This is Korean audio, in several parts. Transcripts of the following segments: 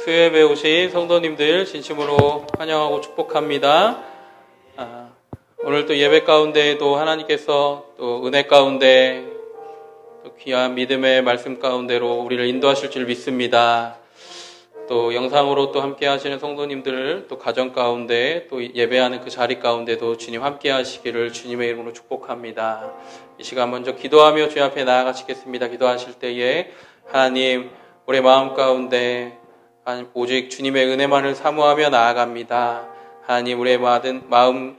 수요예배 오신 성도님들 진심으로 환영하고 축복합니다. 오늘 또 예배 가운데에도 하나님께서 또 은혜 가운데 또 귀한 믿음의 말씀 가운데로 우리를 인도하실 줄 믿습니다. 또 영상으로 또 함께 하시는 성도님들 또 가정 가운데 또 예배하는 그 자리 가운데도 주님 함께 하시기를 주님의 이름으로 축복합니다. 이 시간 먼저 기도하며 주님 앞에 나아가시겠습니다. 기도하실 때에 하나님 우리 마음 가운데 오직 주님의 은혜만을 사모하며 나아갑니다. 하나님 우리의 마음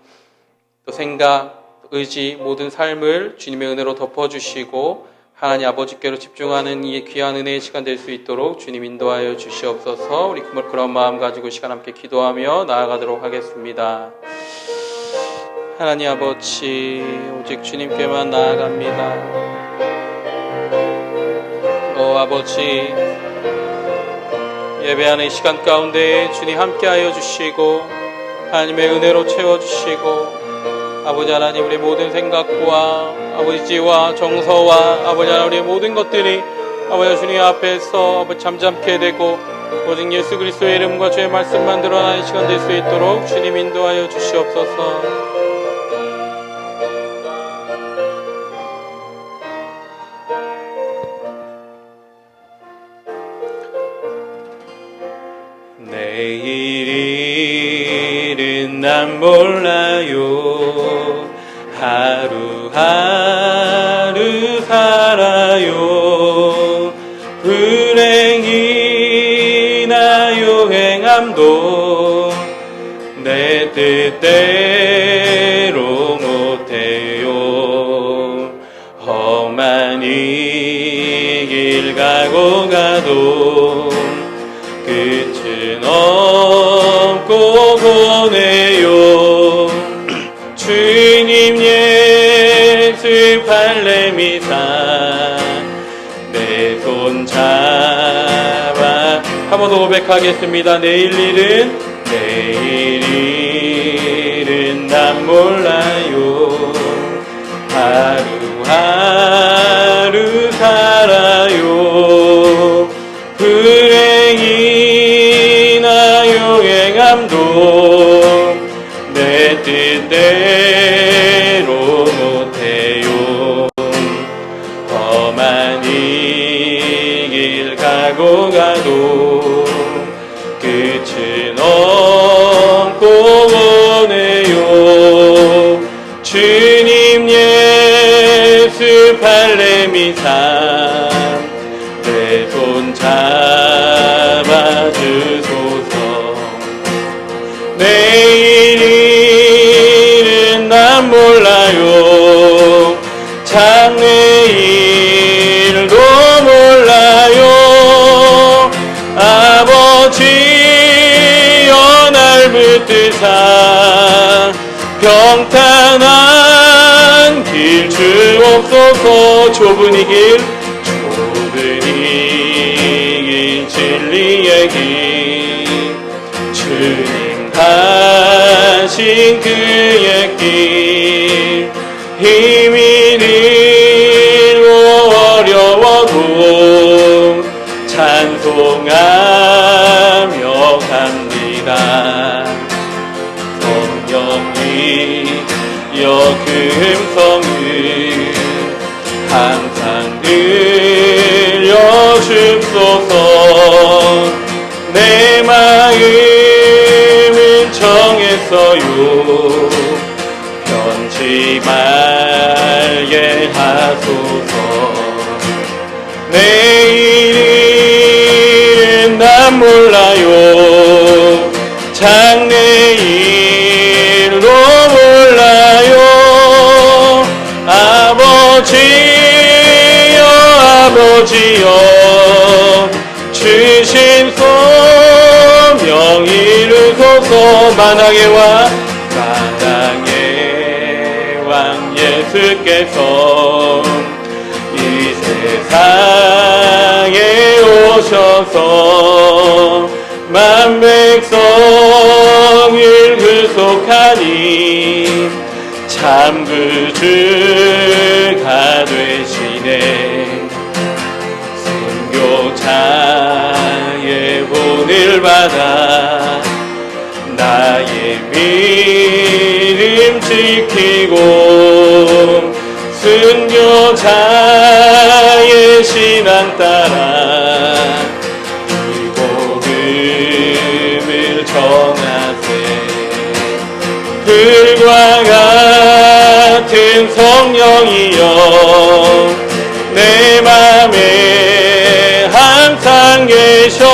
또 생각, 의지, 모든 삶을 주님의 은혜로 덮어주시고 하나님 아버지께로 집중하는 이 귀한 은혜의 시간 될 수 있도록 주님 인도하여 주시옵소서. 우리 그런 마음 가지고 시간 함께 기도하며 나아가도록 하겠습니다. 하나님 아버지 오직 주님께만 나아갑니다. 아버지 예배하는 이 시간 가운데 주님 함께하여 주시고 하나님의 은혜로 채워주시고 아버지 하나님 우리의 모든 생각과 아버지와 정서와 아버지 하나님 우리의 모든 것들이 아버지 주님 앞에서 잠잠케 되고 오직 예수 그리스도의 이름과 주의 말씀만 드러나는 시간 될 수 있도록 주님 인도하여 주시옵소서. 내일은 난 몰라요. 하루하루 살아요. 불행이나 요행함도 내 뜻대로 못해요. 험한 이 길 가도 끝은 없고 보내요. 주님 예수 발레미사 내 손 잡아 한 번 더 고백하겠습니다. 내일 일은 난 몰라요. 하루하루 살아요. 불행이나 요행함도 내 뜻대로 못해요. 험한 이 길 가도 끝은 없고 오네요. 주님 예수 발레미사 내 손 잡아주소서. 내일은 난 몰라요. 장래일도 몰라요. 아버지여 날 붙드사 평탄한 길 주옵소서. 좁은 이 길 진리의 길 주님 하신 그의 길 힘이 들고 어려워도 찬송하며 갑니다. 성령이여 그 음성을 항상 들려주소서. 내 마음은 정했어요. 변치 말게 하소서. 내일은 난 몰라요. 장래일도 몰라요. 아버지여 주신 소명 이루소서. 만왕의 왕 예수께서 이 세상에 오셔서 만 백성을 구속하니 참 구주가 되시네. 선교자의 본을 복을 받아 나의 믿음 지키고 순교자의 신앙 따라 이 복음을 전하세. 불과 같은 성령이여 내 맘에 항상 계셔.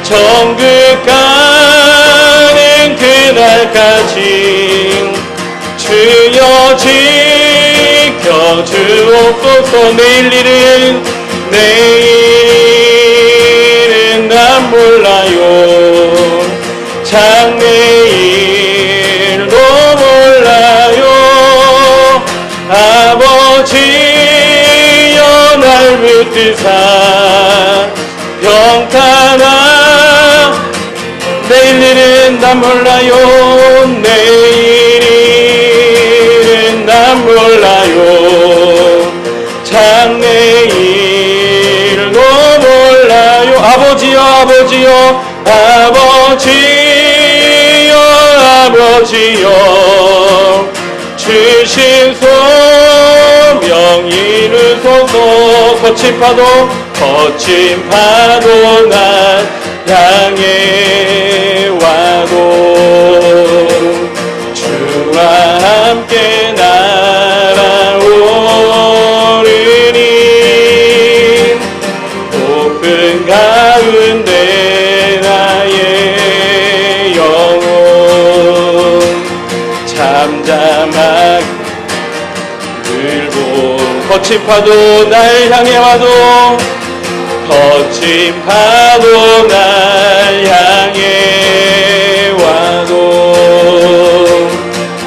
천국 가는 그날까지 주여 지켜주옵소서. 내일은 난 몰라요. 장래일도 몰라요. 아버지여 날 붙드사 평탄한 내일은 난 몰라요. 내일은 난 몰라요. 장래일도 몰라요. 아버지여 아버지여 아버지여 아버지여 주신 소명 이루소서. 거친 파도 날 향해 와도 주와 함께 날아오르니 높은 가운데 나의 영혼 잠잠하게 들고 거친 파도 날 향해 와도 거친 파도 날 향해 와도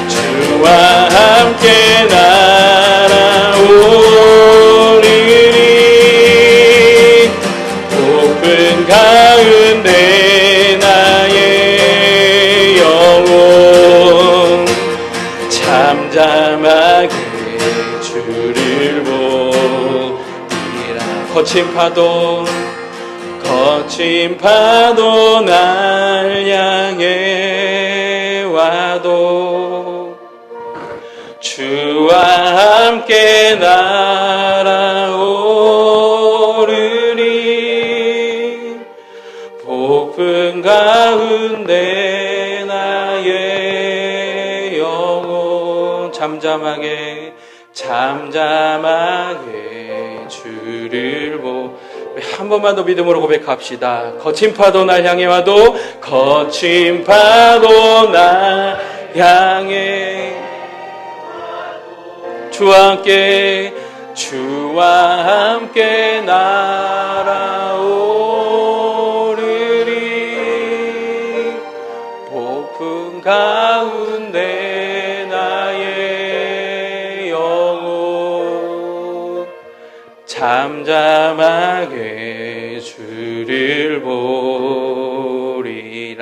주와 함께 날아오르니 높은 가운데 나의 영혼 잠잠하게 주를 보리라. 거친 파도 날 향해 와도 주와 함께 날아오르니 폭풍 가운데 나의 영혼 잠잠하게 주를 보고 한 번만 더 믿음으로 고백합시다. 거친 파도 날 향해 와도 거친 파도 날 향해 주와 함께 날아오르리 폭풍 가운데 나의 영혼 잠잠하게 주를 보리라.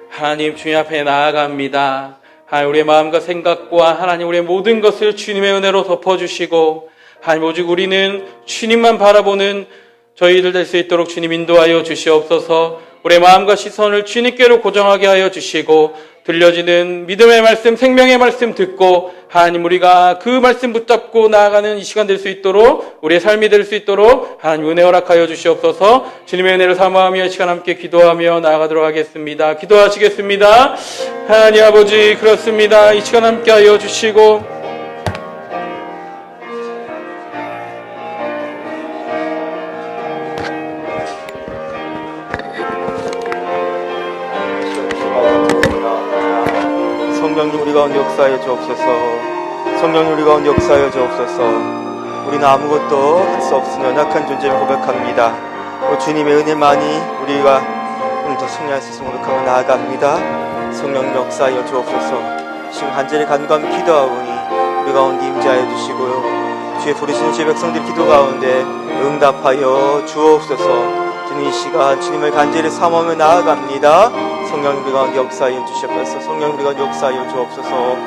하나님 주님 앞에 나아갑니다. 하나님 우리의 마음과 생각과 하나님 우리의 모든 것을 주님의 은혜로 덮어주시고 하나님 오직 우리는 주님만 바라보는 저희들 될 수 있도록 주님 인도하여 주시옵소서. 우리의 마음과 시선을 주님께로 고정하게 하여 주시고 들려지는 믿음의 말씀, 생명의 말씀 듣고 하나님 우리가 그 말씀 붙잡고 나아가는 이 시간 될 수 있도록 우리의 삶이 될 수 있도록 하나님 은혜 허락하여 주시옵소서. 주님의 은혜를 사모하며 이 시간 함께 기도하며 나아가도록 하겠습니다. 기도하시겠습니다. 하나님 아버지 그렇습니다. 이 시간 함께 하여 주시고 성령님 우리 가운데 역사하여 주옵소서. 성령님 우리 가운데 역사하여 주옵소서. 우리는 아무것도 할 수 없으며 연약한 존재를 고백합니다. 주님의 은혜만이 우리가 오늘도 승리할 수 있음을 고백하며 나아갑니다. 성령님 역사하여 주옵소서. 지금 간절히 간구하며 기도하오니 우리 가운데 임재하여 주시고요. 주의 부르시는 주의 백성들 기도 가운데 응답하여 주옵소서. 주님 이 시간 주님을 간절히 사모하며 나아갑니다. 성령 우리 가운데 역사하여 주시옵소서. 성령 우리 가운데 역사하여 주옵소서.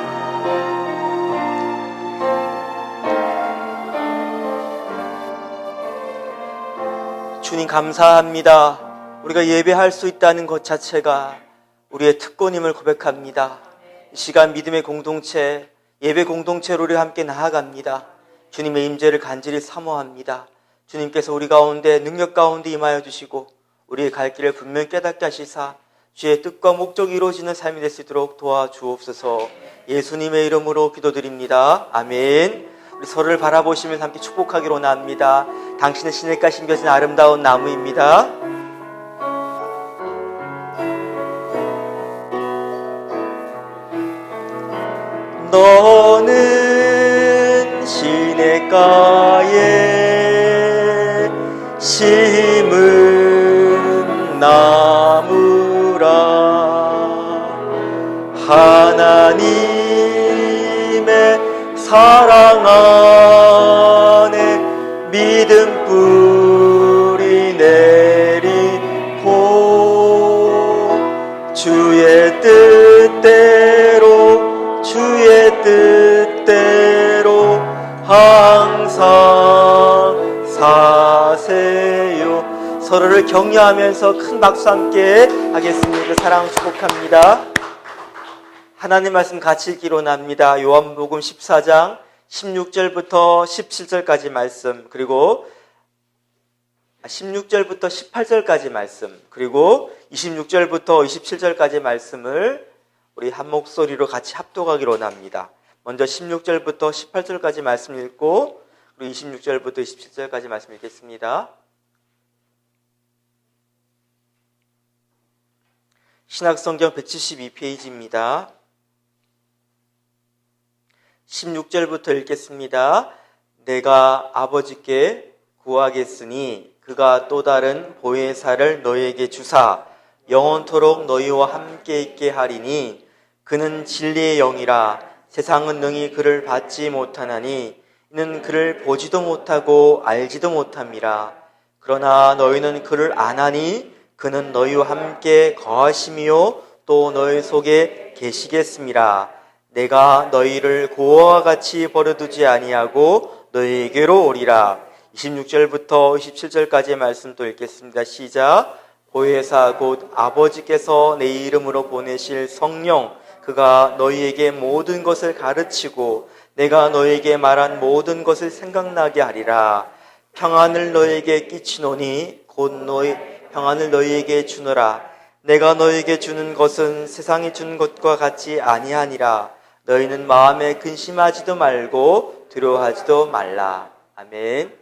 주님 감사합니다. 우리가 예배할 수 있다는 것 자체가 우리의 특권임을 고백합니다. 이 시간 믿음의 공동체, 예배 공동체로 우리 함께 나아갑니다. 주님의 임재를 간절히 사모합니다. 주님께서 우리 가운데 능력 가운데 임하여 주시고 우리의 갈 길을 분명히 깨닫게 하시사 주의 뜻과 목적이 이루어지는 삶이 될 수 있도록 도와주옵소서. 예수님의 이름으로 기도드립니다. 아멘. 우리 서로를 바라보시면서 함께 축복하기로 원합니다. 당신의 시냇가 심겨진 아름다운 나무입니다. 너는 시냇가에 심은 나무라. 하나님의 사랑 안에 믿음 뿌리 내리고 주의 뜻대로 항상 사세요. 서로를 격려하면서 큰 박수 함께 하겠습니다. 사랑 축복합니다. 하나님 말씀 같이 읽기로 납니다. 요한복음 14장 16절부터 17절까지 말씀, 그리고 16절부터 18절까지 말씀, 그리고 26절부터 27절까지 말씀을 우리 한 목소리로 같이 합독하기로 합니다. 먼저 16절부터 18절까지 말씀 읽고 그리고 26절부터 27절까지 말씀 읽겠습니다. 신약성경 172페이지입니다. 16절부터 읽겠습니다. 내가 아버지께 구하겠으니 그가 또 다른 보혜사를 너희에게 주사 영원토록 너희와 함께 있게 하리니 그는 진리의 영이라. 세상은 능히 그를 받지 못하나니 이는 그를 보지도 못하고 알지도 못함이라. 그러나 너희는 그를 아나니 그는 너희와 함께 거하심이요 또 너희 속에 계시겠음이라. 내가 너희를 고아와 같이 버려두지 아니하고 너희에게로 오리라. 26절부터 27절까지의 말씀 또 읽겠습니다. 시작. 보혜사 곧 아버지께서 내 이름으로 보내실 성령 그가 너희에게 모든 것을 가르치고 내가 너희에게 말한 모든 것을 생각나게 하리라. 평안을 너희에게 끼치노니 곧 너희 평안을 너희에게 주노라. 내가 너희에게 주는 것은 세상이 주는 것과 같이 아니하니라. 너희는 마음에 근심하지도 말고 두려워하지도 말라. 아멘.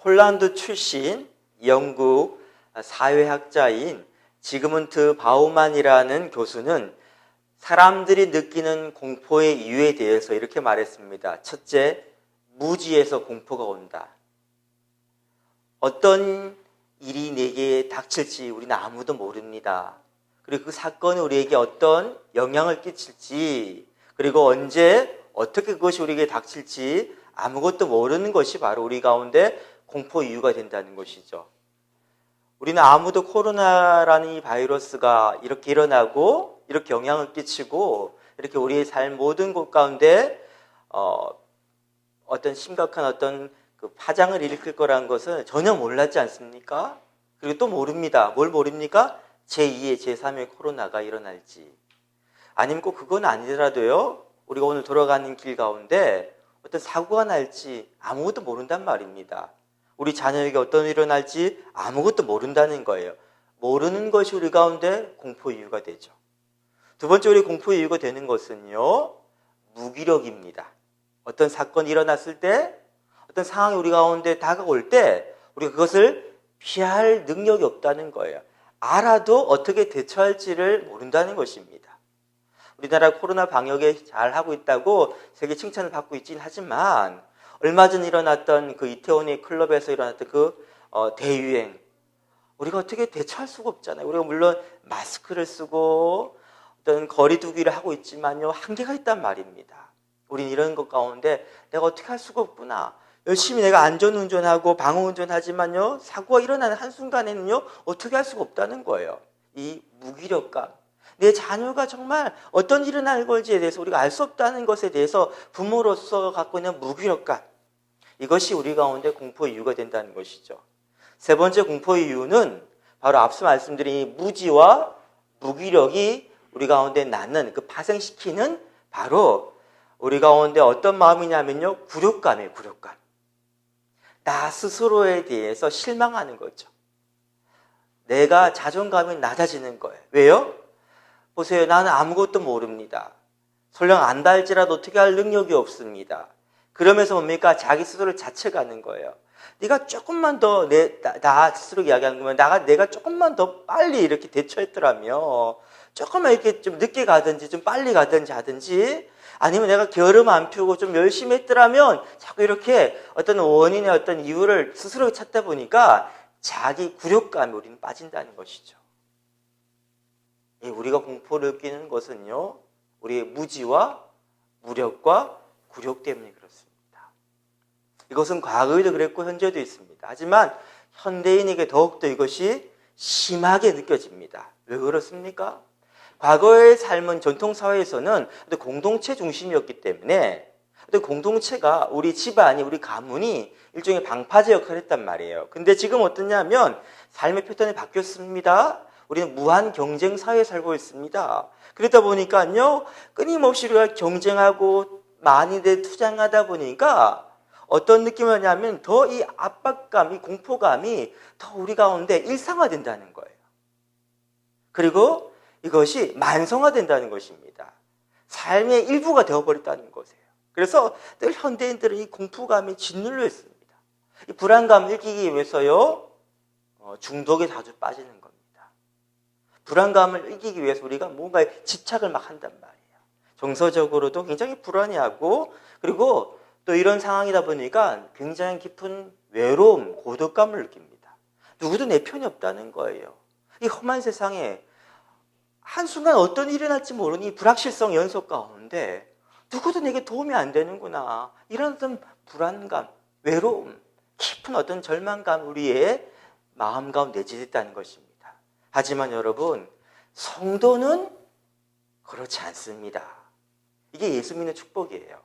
폴란드 출신 영국 사회학자인 지그문트 바우만이라는 교수는 사람들이 느끼는 공포의 이유에 대해서 이렇게 말했습니다. 첫째, 무지에서 공포가 온다. 어떤 일이 내게 닥칠지 우리는 아무도 모릅니다. 그리고 그 사건이 우리에게 어떤 영향을 끼칠지, 그리고 언제 어떻게 그것이 우리에게 닥칠지 아무것도 모르는 것이 바로 우리 가운데 공포 이유가 된다는 것이죠. 우리는 아무도 코로나라는 이 바이러스가 이렇게 일어나고 이렇게 영향을 끼치고 이렇게 우리의 삶 모든 곳 가운데 어떤 심각한 어떤 그 파장을 일으킬 거라는 것은 전혀 몰랐지 않습니까? 그리고 또 모릅니다. 뭘 모릅니까? 제2의 제3의 코로나가 일어날지. 아니면 꼭 그건 아니더라도요, 우리가 오늘 돌아가는 길 가운데 어떤 사고가 날지 아무것도 모른단 말입니다. 우리 자녀에게 어떤 일이 일어날지 아무것도 모른다는 거예요. 모르는 것이 우리 가운데 공포 이유가 되죠. 두 번째 우리 공포 이유가 되는 것은요, 무기력입니다. 어떤 사건이 일어났을 때, 어떤 상황이 우리 가운데 다가올 때 우리가 그것을 피할 능력이 없다는 거예요. 알아도 어떻게 대처할지를 모른다는 것입니다. 우리나라 코로나 방역에 잘 하고 있다고 세계 칭찬을 받고 있긴 하지만 얼마 전 일어났던 그 이태원의 클럽에서 일어났던 그 대유행, 우리가 어떻게 대처할 수가 없잖아요. 우리가 물론 마스크를 쓰고 어떤 거리 두기를 하고 있지만요, 한계가 있단 말입니다. 우린 이런 것 가운데 내가 어떻게 할 수가 없구나. 열심히 내가 안전운전하고 방어운전하지만요, 사고가 일어나는 한순간에는요, 어떻게 할 수가 없다는 거예요. 이 무기력감. 내 자녀가 정말 어떤 일이 날 걸지에 대해서 우리가 알 수 없다는 것에 대해서 부모로서 갖고 있는 무기력감. 이것이 우리 가운데 공포의 이유가 된다는 것이죠. 세 번째 공포의 이유는 바로 앞서 말씀드린 무지와 무기력이 우리 가운데 낳는 그 파생시키는 바로 우리 가운데 어떤 마음이냐면요. 굴욕감이에요. 굴욕감. 나 스스로에 대해서 실망하는 거죠. 내가 자존감이 낮아지는 거예요. 왜요? 보세요. 나는 아무것도 모릅니다. 설령 안다 할지라도 어떻게 할 능력이 없습니다. 그러면서 뭡니까? 자기 스스로를 자책하는 거예요. 네가 조금만 더 나 스스로 이야기하는 거면 내가 조금만 더 빨리 이렇게 대처했더라면 조금만 이렇게 좀 늦게 가든지 좀 빨리 가든지 하든지 아니면 내가 게으름 안 피우고 좀 열심히 했더라면 자꾸 이렇게 어떤 원인의 어떤 이유를 스스로 찾다 보니까 자기 굴욕감에 우리는 빠진다는 것이죠. 우리가 공포를 느끼는 것은요. 우리의 무지와 무력과 굴욕 때문에 그렇습니다. 이것은 과거에도 그랬고 현재도 있습니다. 하지만 현대인에게 더욱더 이것이 심하게 느껴집니다. 왜 그렇습니까? 과거의 삶은 전통사회에서는 공동체 중심이었기 때문에 공동체가 우리 집안이 우리 가문이 일종의 방파제 역할을 했단 말이에요. 근데 지금 어떠냐면 삶의 패턴이 바뀌었습니다. 우리는 무한 경쟁 사회에 살고 있습니다. 그러다 보니까요 끊임없이 우리가 경쟁하고 많이들 투쟁하다 보니까 어떤 느낌이 오냐면 더 이 압박감, 이 공포감이 더 우리 가운데 일상화된다는 거예요. 그리고 이것이 만성화된다는 것입니다. 삶의 일부가 되어버렸다는 것이에요. 그래서 늘 현대인들은 이 공포감이 짓눌려 있습니다. 이 불안감을 이기기 위해서요 중독에 자주 빠지는 겁니다. 불안감을 이기기 위해서 우리가 뭔가에 집착을 막 한단 말이에요. 정서적으로도 굉장히 불안해하고 그리고 또 이런 상황이다 보니까 굉장히 깊은 외로움, 고독감을 느낍니다. 누구도 내 편이 없다는 거예요. 이 험한 세상에 한순간 어떤 일이 날지 모르는 이 불확실성 연속 가운데 누구도 내게 도움이 안 되는구나. 이런 어떤 불안감, 외로움, 깊은 어떤 절망감 우리의 마음 가운데 내재됐다는 것입니다. 하지만 여러분, 성도는 그렇지 않습니다. 이게 예수 믿는 축복이에요.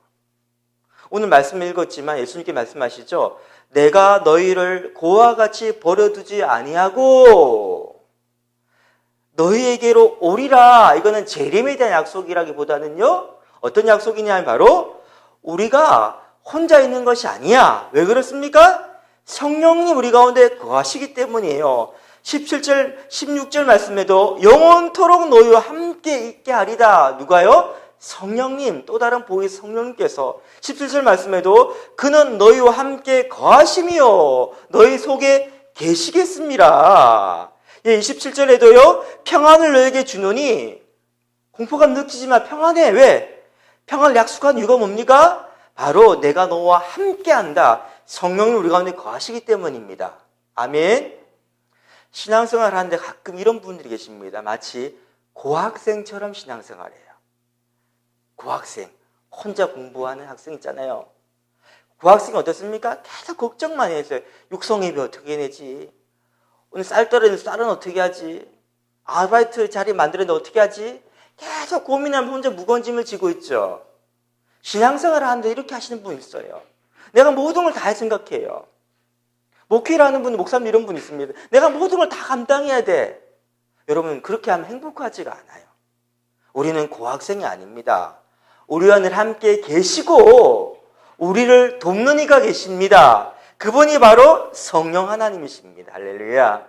오늘 말씀 읽었지만 예수님께 말씀하시죠. 내가 너희를 고와 같이 버려두지 아니하고 너희에게로 오리라. 이거는 재림에 대한 약속이라기보다는요. 어떤 약속이냐면 바로 우리가 혼자 있는 것이 아니야. 왜 그렇습니까? 성령님 우리 가운데 거하시기 때문이에요. 17절, 16절 말씀에도 영원토록 너희와 함께 있게 하리다. 누가요? 성령님, 또 다른 보혜 성령님께서 17절 말씀에도 그는 너희와 함께 거하심이요 너희 속에 계시겠습니다. 27절에도요 평안을 너에게 주노니 공포감 느끼지만 평안해. 왜? 평안을 약속한 이유가 뭡니까? 바로 내가 너와 함께한다. 성령님 우리 가운데 거하시기 때문입니다. 아멘. 신앙생활 하는데 가끔 이런 분들이 계십니다. 마치 고학생처럼 신앙생활해요. 고학생, 혼자 공부하는 학생 있잖아요. 고학생이 어떻습니까? 계속 걱정만 해서요. 육성예배 어떻게 내지? 오늘 쌀 떨어지는 쌀은 어떻게 하지? 아르바이트 자리 만들었는데 어떻게 하지? 계속 고민하면 혼자 무거운 짐을 지고 있죠. 신앙생활을 하는데 이렇게 하시는 분 있어요. 내가 모든 걸 다 생각해요. 목회를 하는 분, 목사님 이런 분 있습니다. 내가 모든 걸 다 감당해야 돼. 여러분 그렇게 하면 행복하지가 않아요. 우리는 고학생이 아닙니다. 우리와 늘 함께 계시고 우리를 돕는 이가 계십니다. 그분이 바로 성령 하나님이십니다. 할렐루야.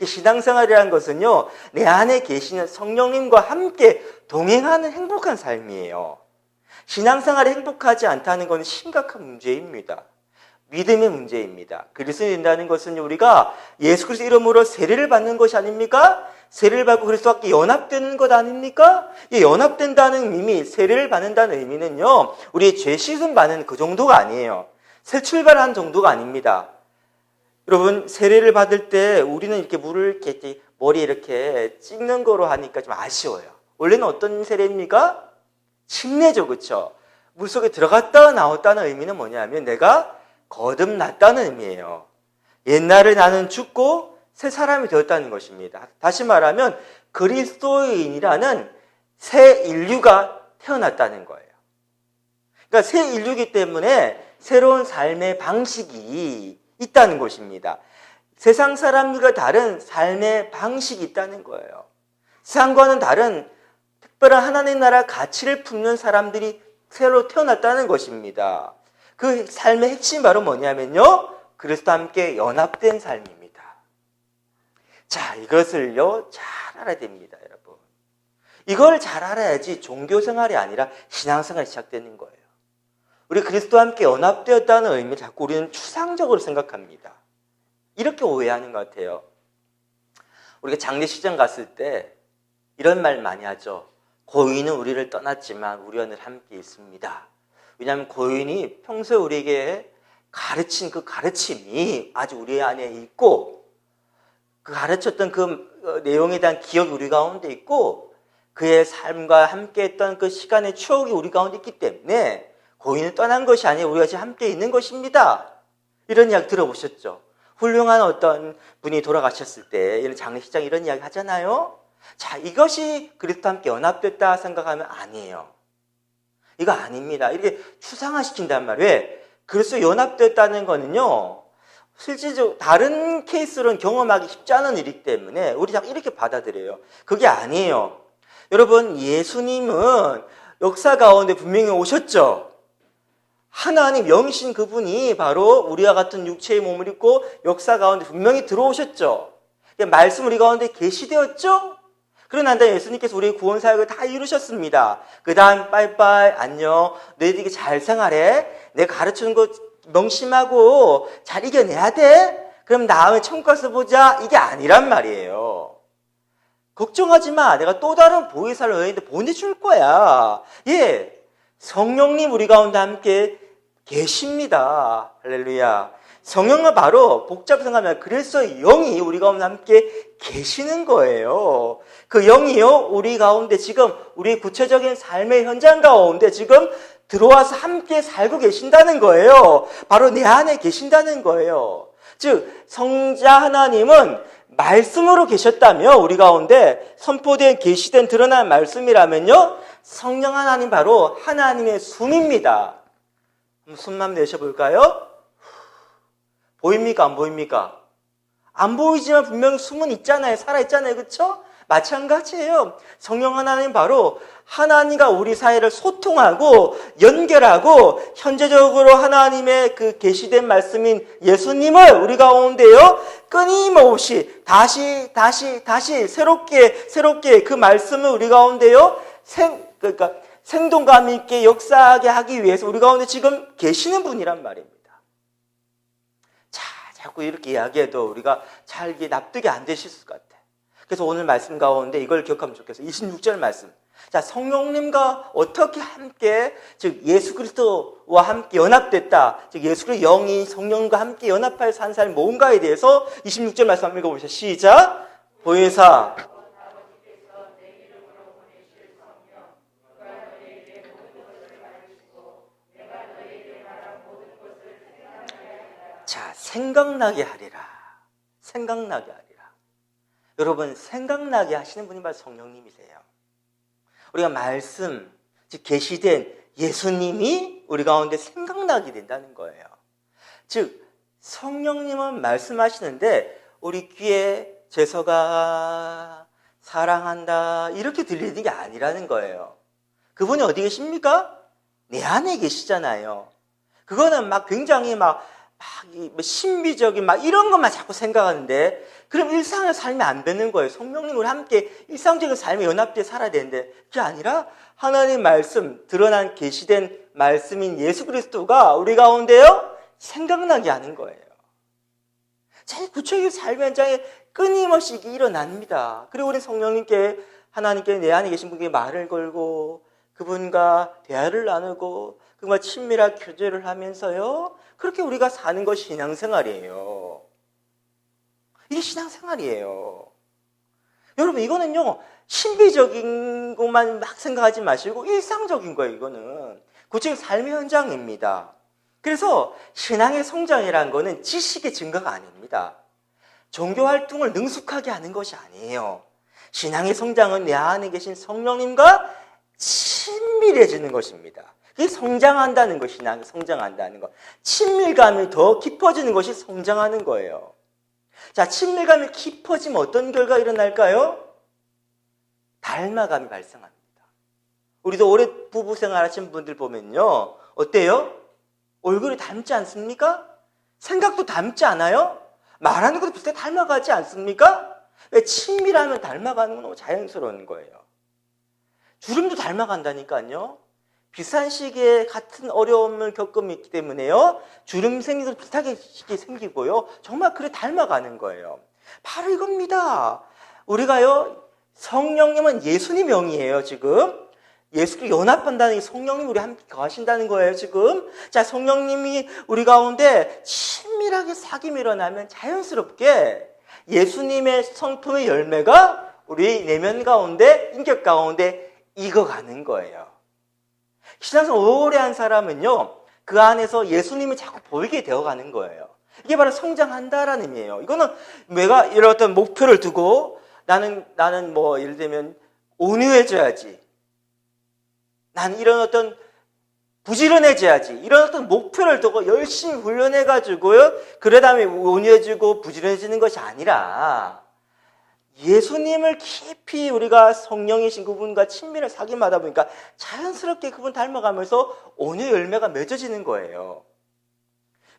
신앙생활이라는 것은요, 내 안에 계시는 성령님과 함께 동행하는 행복한 삶이에요. 신앙생활이 행복하지 않다는 건 심각한 문제입니다. 믿음의 문제입니다. 그리스도인이 된다는 것은 우리가 예수 그리스도 이름으로 세례를 받는 것이 아닙니까? 세례를 받고 그리스도와 함께 연합되는 것 아닙니까? 이 연합된다는 의미, 세례를 받는다는 의미는요, 우리의 죄 씻음 받는 그 정도가 아니에요. 새 출발한 정도가 아닙니다. 여러분, 세례를 받을 때 우리는 이렇게 물을 이렇게 머리에 이렇게 찍는 거로 하니까 좀 아쉬워요. 원래는 어떤 세례입니까? 침례죠, 그렇죠? 물속에 들어갔다 나왔다는 의미는 뭐냐면 내가 거듭났다는 의미예요. 옛날에 나는 죽고 새 사람이 되었다는 것입니다. 다시 말하면 그리스도인이라는 새 인류가 태어났다는 거예요. 그러니까 새 인류이기 때문에 새로운 삶의 방식이 있다는 것입니다. 세상 사람들과 다른 삶의 방식이 있다는 거예요. 세상과는 다른 특별한 하나님 나라 가치를 품는 사람들이 새로 태어났다는 것입니다. 그 삶의 핵심이 바로 뭐냐면요, 그리스도와 함께 연합된 삶입니다. 자, 이것을요 잘 알아야 됩니다, 여러분. 이걸 잘 알아야지 종교생활이 아니라 신앙생활이 시작되는 거예요. 우리 그리스도와 함께 연합되었다는 의미를 자꾸 우리는 추상적으로 생각합니다. 이렇게 오해하는 것 같아요. 우리가 장례식장 갔을 때 이런 말 많이 하죠. 고인은 우리를 떠났지만 우리와 늘 함께 있습니다. 왜냐하면 고인이 평소에 우리에게 가르친 그 가르침이 아직 우리 안에 있고, 그 가르쳤던 그 내용에 대한 기억이 우리 가운데 있고, 그의 삶과 함께 했던 그 시간의 추억이 우리 가운데 있기 때문에 고인은 떠난 것이 아니라 우리가 지금 함께 있는 것입니다. 이런 이야기 들어보셨죠? 훌륭한 어떤 분이 돌아가셨을 때 이런 장례식장 이런 이야기 하잖아요. 자, 이것이 그리스도와 함께 연합됐다 생각하면 아니에요. 이거 아닙니다. 이렇게 추상화시킨단 말이에요. 왜? 그리스도 연합됐다는 거는요, 실질적으로 다른 케이스로는 경험하기 쉽지 않은 일이기 때문에 우리 자꾸 이렇게 받아들여요. 그게 아니에요. 여러분, 예수님은 역사 가운데 분명히 오셨죠. 하나님 영이신 그분이 바로 우리와 같은 육체의 몸을 입고 역사 가운데 분명히 들어오셨죠. 말씀 우리 가운데 계시되었죠. 그러고 난 다음에 예수님께서 우리의 구원 사역을 다 이루셨습니다. 그 다음 빠이빠이 안녕, 너희들이 잘 생활해, 내가 가르치는 거 명심하고 잘 이겨내야 돼. 그럼 다음에 천국 가서 보자. 이게 아니란 말이에요. 걱정하지 마, 내가 또 다른 보혜사를 너희한테 보내줄 거야. 예, 성령님 우리 가운데 함께 계십니다. 할렐루야. 성령은 바로 복잡히 생각하면 그래서 영이 우리 가운데 함께 계시는 거예요. 그 영이요, 우리 가운데 지금 우리 구체적인 삶의 현장 가운데 지금 들어와서 함께 살고 계신다는 거예요. 바로 내 안에 계신다는 거예요. 즉 성자 하나님은 말씀으로 계셨다며, 우리 가운데 선포된 계시된 드러난 말씀이라면요, 성령 하나님 바로 하나님의 숨입니다. 한번 숨만 내쉬어볼까요? 보입니까? 안 보입니까? 안 보이지만 분명히 숨은 있잖아요. 살아있잖아요. 그렇죠? 마찬가지예요. 성령 하나님 바로 하나님과 우리 사이를 소통하고 연결하고, 현재적으로 하나님의 그 계시된 말씀인 예수님을 우리 가운데요 끊임없이 다시 새롭게 그 말씀을 우리 가운데요 그러니까 생동감 있게 역사하게 하기 위해서 우리 가운데 지금 계시는 분이란 말입니다. 자, 자꾸 이렇게 이야기해도 우리가 잘 이게 납득이 안 되실 것 같아. 그래서 오늘 말씀 가운데 이걸 기억하면 좋겠어요. 26절 말씀. 자, 성령님과 어떻게 함께, 즉 예수 그리스도와 함께 연합됐다. 즉 예수 그리스도 영이 성령과 함께 연합하여 산 삶이 뭔가에 대해서 26절 말씀 한번 읽어보시죠. 시작. 보혜사. 자, 생각나게 하리라. 생각나게 하리라. 여러분, 생각나게 하시는 분이 바로 성령님이세요. 우리가 말씀, 즉 계시된 예수님이 우리 가운데 생각나게 된다는 거예요. 즉 성령님은 말씀하시는데 우리 귀에 재서가 사랑한다 이렇게 들리는 게 아니라는 거예요. 그분이 어디 계십니까? 내 안에 계시잖아요. 그거는 막 굉장히 막 신비적인 이런 것만 자꾸 생각하는데, 그럼 일상의 삶이 안 되는 거예요. 성령님과 함께 일상적인 삶에 연합되어 살아야 되는데, 그게 아니라 하나님의 말씀, 드러난 계시된 말씀인 예수 그리스도가 우리 가운데요 생각나게 하는 거예요. 제 구체적인 삶의 현장에 끊임없이 일어납니다. 그리고 우리 성령님께, 하나님께 내 안에 계신 분께 말을 걸고 그분과 대화를 나누고 그분과 친밀한 교제를 하면서요, 그렇게 우리가 사는 것이 신앙생활이에요. 이게 신앙생활이에요. 여러분, 이거는요 신비적인 것만 막 생각하지 마시고 일상적인 거예요. 이거는 구체적 삶의 현장입니다. 그래서 신앙의 성장이라는 거는 지식의 증거가 아닙니다. 종교활동을 능숙하게 하는 것이 아니에요. 신앙의 성장은 내 안에 계신 성령님과 친밀해지는 것입니다. 이게 성장한다는 것, 신앙이 성장한다는 것. 친밀감이 더 깊어지는 것이 성장하는 거예요. 자, 친밀감이 깊어지면 어떤 결과가 일어날까요? 닮아감이 발생합니다. 우리도 오래 부부 생활하신 분들 보면요. 어때요? 얼굴이 닮지 않습니까? 생각도 닮지 않아요? 말하는 것도 비슷하게 닮아가지 않습니까? 왜 친밀하면 닮아가는 건 너무 자연스러운 거예요. 주름도 닮아간다니까요. 비슷한 시기에 같은 어려움을 겪음이 있기 때문에요. 주름 생기도 비슷하게 시기에 생기고요. 정말 그래 닮아가는 거예요. 바로 이겁니다. 우리가요. 성령님은 예수님 영이에요, 지금. 예수께 연합한다는 게 성령님이 우리 함께 거하신다는 거예요, 지금. 자, 성령님이 우리 가운데 친밀하게 사귐이 일어나면 자연스럽게 예수님의 성품의 열매가 우리 내면 가운데, 인격 가운데 익어가는 거예요. 신앙생활 오래 한 사람은요, 그 안에서 예수님이 자꾸 보이게 되어가는 거예요. 이게 바로 성장한다라는 의미예요. 이거는 내가 이런 어떤 목표를 두고 나는 뭐 예를 들면 온유해져야지. 난 이런 어떤 부지런해져야지. 이런 어떤 목표를 두고 열심히 훈련해가지고요. 그래 다음에 온유해지고 부지런해지는 것이 아니라 예수님을 깊이 우리가 성령이신 그분과 친밀한 사귐하다 보니까 자연스럽게 그분 닮아가면서 온유 열매가 맺어지는 거예요.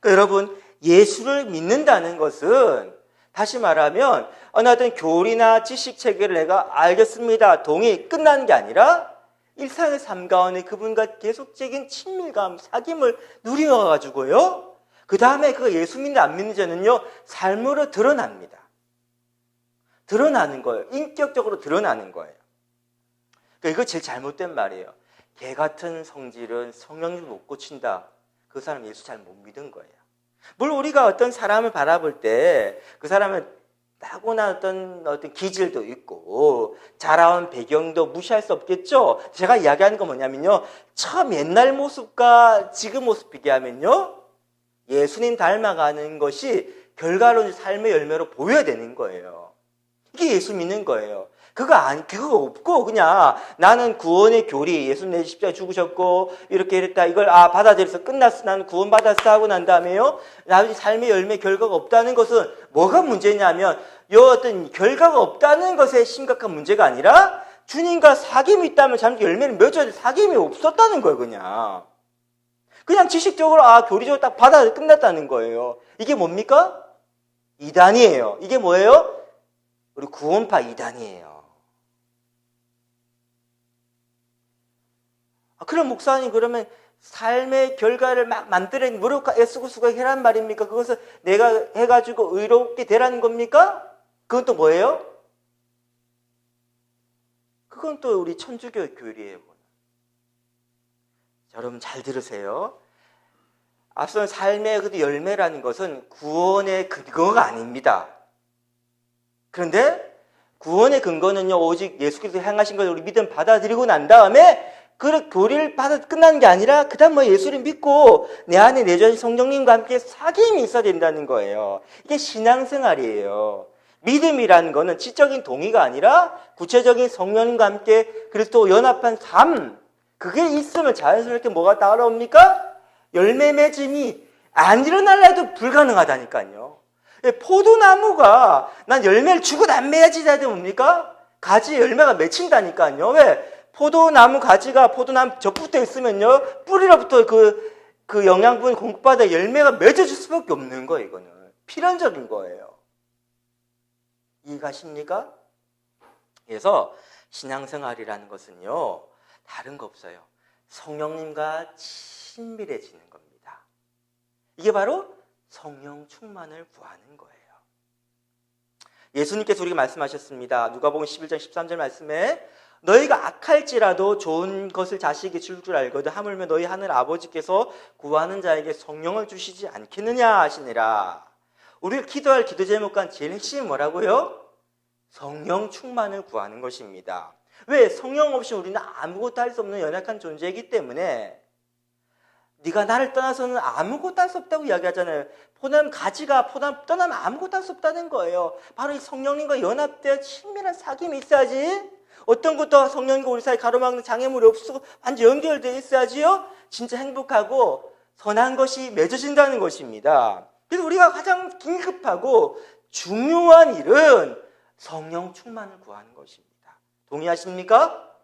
그러니까 여러분, 예수를 믿는다는 것은 다시 말하면 어떤 교리나 지식 체계를 내가 알겠습니다, 동의, 끝나는 게 아니라 일상의 삶 가운데 그분과 계속적인 친밀감, 사귐을 누려가지고요. 그 다음에 그 예수 믿는 안 믿는 자는요, 삶으로 드러납니다. 드러나는 거예요. 인격적으로 드러나는 거예요. 그러니까 이거 제일 잘못된 말이에요. 개 같은 성질은 성령님을 못 고친다. 그 사람 예수 잘 못 믿은 거예요. 물론 우리가 어떤 사람을 바라볼 때 그 사람은 타고난 어떤 기질도 있고 자라온 배경도 무시할 수 없겠죠. 제가 이야기하는 건 뭐냐면요, 처음 옛날 모습과 지금 모습 비교하면요, 예수님 닮아가는 것이 결과로 삶의 열매로 보여야 되는 거예요. 이게 예수 믿는 거예요. 그거 없고 그냥 나는 구원의 교리, 예수님 내 십자가에 죽으셨고 이렇게 이랬다, 이걸 받아들여서 끝났어, 나는 구원 받았어 하고 난 다음에요, 나머지 삶의 열매 결과가 없다는 것은 뭐가 문제냐면 이 어떤 결과가 없다는 것에 심각한 문제가 아니라 주님과 사귐이 있다면 잠시 열매를 맺어야 될 사귐이 없었다는 거예요. 그냥 지식적으로 교리적으로 딱 받아 끝났다는 거예요. 이게 뭡니까? 이단이에요. 이게 뭐예요? 우리 구원파 이단이에요. 그럼 목사님, 그러면 삶의 결과를 막 만들어내는 애쓰고 해란 말입니까? 그것을 내가 해가지고 의롭게 되라는 겁니까? 그건 또 뭐예요? 그건 또 우리 천주교 교리예요. 자, 여러분 잘 들으세요. 앞선 삶의 그 열매라는 것은 구원의 근거가 아닙니다. 그런데 구원의 근거는요, 오직 예수 그리스도 행하신 것을 우리 믿음 받아들이고 난 다음에 그 교리를 받아 끝나는 게 아니라 그 다음 예수를 믿고 내 안에 내주신 성령님과 함께 사귐이 있어야 된다는 거예요. 이게 신앙생활이에요. 믿음이라는 거는 지적인 동의가 아니라 구체적인 성령님과 함께 그리스도 연합한 삶, 그게 있으면 자연스럽게 뭐가 따라옵니까? 열매 맺음이 안 일어날라 해도 불가능하다니까요. 포도나무가 난 열매를 주고 남매야지 해야 돼 뭡니까? 가지에 열매가 맺힌다니까요. 왜? 포도나무 가지가 포도나무 접붙어 있으면요, 뿌리로부터 그 영양분이 공급받아 열매가 맺어질 수밖에 없는 거예요. 이거는 필연적인 거예요. 이해가십니까? 그래서 신앙생활이라는 것은요, 다른 거 없어요. 성령님과 친밀해지는 겁니다. 이게 바로 성령 충만을 구하는 거예요. 예수님께서 우리에게 말씀하셨습니다. 누가복음 11장 13절 말씀에 너희가 악할지라도 좋은 것을 자식에게 줄 줄 알거든 하물며 너희 하늘 아버지께서 구하는 자에게 성령을 주시지 않겠느냐 하시니라. 우리가 기도할 기도 제목과 제일 핵심이 뭐라고요? 성령 충만을 구하는 것입니다. 왜? 성령 없이 우리는 아무것도 할 수 없는 연약한 존재이기 때문에. 네가 나를 떠나서는 아무것도 할 수 없다고 이야기하잖아요. 포도나무 가지가 포도나무 떠나면 아무것도 할 수 없다는 거예요. 바로 이 성령님과 연합되어 친밀한 사귐이 있어야지. 어떤 것도 성령님과 우리 사이 가로막는 장애물이 없고 완전 연결되어 있어야지요, 진짜 행복하고 선한 것이 맺어진다는 것입니다. 그래서 우리가 가장 긴급하고 중요한 일은 성령 충만을 구하는 것입니다. 동의하십니까?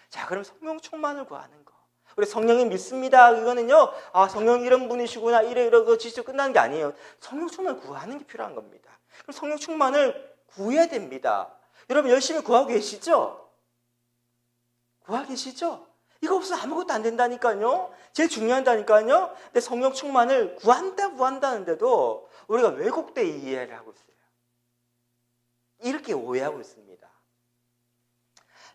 자, 그럼 성령 충만을 구하는 거. 우리 성령이 믿습니다. 이거는요, 성령 이런 분이시구나, 이러고 지시고 끝나는 게 아니에요. 성령 충만을 구하는 게 필요한 겁니다. 그럼 성령 충만을 구해야 됩니다. 여러분 열심히 구하고 계시죠? 구하고 계시죠? 이거 없으면 아무것도 안 된다니까요. 제일 중요하다니까요. 근데 성령 충만을 구한다는데도 우리가 왜곡된 이해를 하고 있어요. 이렇게 오해하고 있습니다.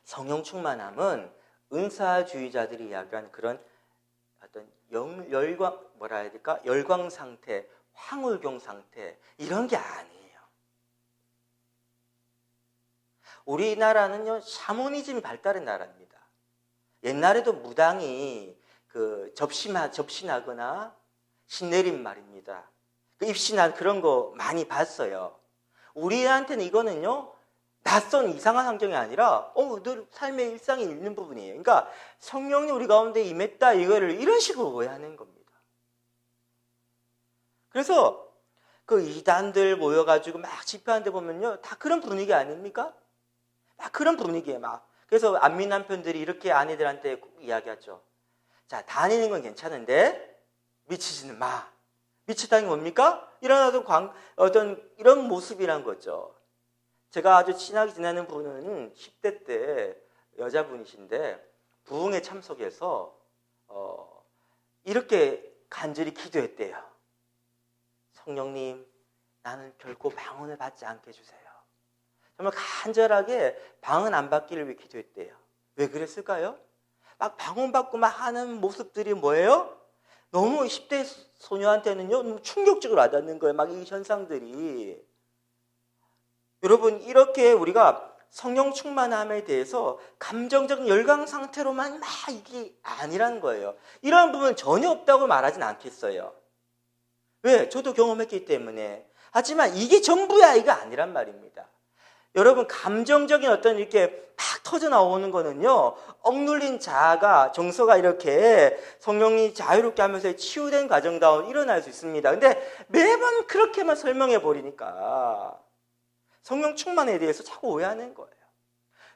성령 충만함은 은사주의자들이 이야기하는 그런 어떤 열광 상태, 황홀경 상태 이런 게 아니에요. 우리나라는요 샤머니즘이 발달한 나라입니다. 옛날에도 무당이 접신하거나 신내림 말입니다. 입신한 그런 거 많이 봤어요. 우리한테는 이거는요 낯선 이상한 환경이 아니라 늘 삶의 일상에 있는 부분이에요. 그러니까 성령이 우리 가운데 임했다 이거를 이런 식으로 오해하는 겁니다. 그래서 그 이단들 모여가지고 막 집회하는 데 보면요 다 그런 분위기 아닙니까? 막 그런 분위기에 막. 그래서 안 믿는 남편들이 이렇게 아내들한테 이야기하죠. 자, 다니는 건 괜찮은데 미치지는 마. 미치다는 게 뭡니까? 이런 이런 모습이란 거죠. 제가 아주 친하게 지내는 분은 10대 때 여자분이신데 부흥회 참석해서 이렇게 간절히 기도했대요. 성령님, 나는 결코 방언을 받지 않게 해주세요. 정말 간절하게 방언 안 받기를 위해 기도했대요. 왜 그랬을까요? 막 방언 받고 막 하는 모습들이 뭐예요? 너무 10대 소녀한테는요 너무 충격적으로 와닿는 거예요. 막 이 현상들이. 여러분 이렇게 우리가 성령 충만함에 대해서 감정적인 열광 상태로만 막 이게 아니라는 거예요. 이런 부분은 전혀 없다고 말하진 않겠어요. 왜? 저도 경험했기 때문에. 하지만 이게 전부야 이거 아니란 말입니다. 여러분 감정적인 어떤 이렇게 막 터져 나오는 거는요 억눌린 자아가 정서가 이렇게 성령이 자유롭게 하면서 치유된 과정다운 일어날 수 있습니다. 근데 매번 그렇게만 설명해 버리니까 성령 충만에 대해서 자꾸 오해하는 거예요.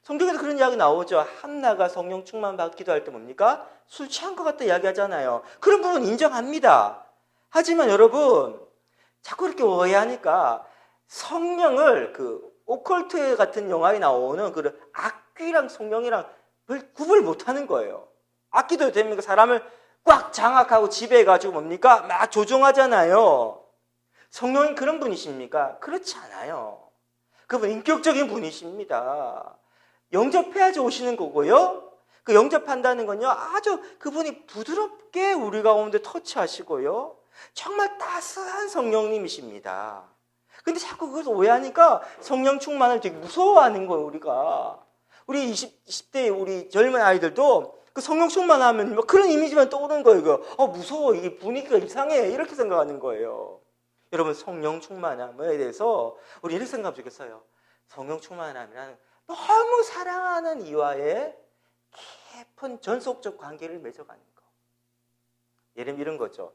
성경에도 그런 이야기 나오죠. 한나가 성령 충만 받기도 할 때 뭡니까? 술 취한 것 같다 이야기하잖아요. 그런 부분 인정합니다. 하지만 여러분 자꾸 이렇게 오해하니까 성령을 오컬트 같은 영화에 나오는 그런 악귀랑 성령이랑 구분을 못하는 거예요. 악귀도 됩니까? 사람을 꽉 장악하고 지배해가지고 뭡니까? 막 조종하잖아요. 성령이 그런 분이십니까? 그렇지 않아요. 그분 인격적인 분이십니다. 영접해야지 오시는 거고요. 그 영접한다는 건요 아주 그분이 부드럽게 우리 가운데 터치하시고요 정말 따스한 성령님이십니다. 근데 자꾸 그것을 오해하니까 성령 충만을 되게 무서워하는 거예요, 우리가. 우리 20대 우리 젊은 아이들도 그 성령 충만하면 뭐 그런 이미지만 떠오르는 거예요. 이거. 무서워. 이게 분위기가 이상해. 이렇게 생각하는 거예요. 여러분, 성령 충만함에 대해서 우리 이렇게 생각하면 좋겠어요. 성령 충만함이란 너무 사랑하는 이와의 깊은 전속적 관계를 맺어가는 거. 예를 들면 이런 거죠.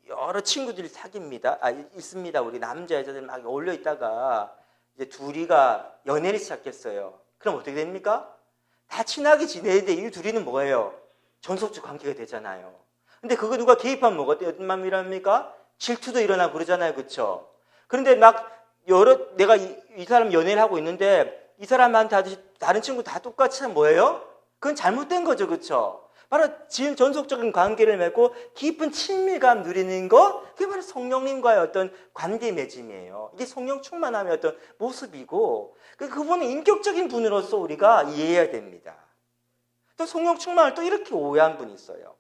여러 친구들이 사깁니다. 있습니다. 우리 남자, 여자들 막 어울려 있다가 이제 둘이가 연애를 시작했어요. 그럼 어떻게 됩니까? 다 친하게 지내는데 이 둘이는 뭐예요? 전속적 관계가 되잖아요. 근데 그거 누가 개입하면 뭐가 어떤 마음이랍니까? 질투도 일어나고 그러잖아요. 그렇죠? 그런데 막 내가 이 사람 연애를 하고 있는데 이 사람한테 다른 친구 다 똑같이 하면 뭐예요? 그건 잘못된 거죠. 그렇죠? 바로 전속적인 관계를 맺고 깊은 친밀감 누리는 거, 그게 바로 성령님과의 어떤 관계 맺음이에요. 이게 성령 충만함의 어떤 모습이고, 그분은 인격적인 분으로서 우리가 이해해야 됩니다. 또 성령 충만을 또 이렇게 오해한 분이 있어요.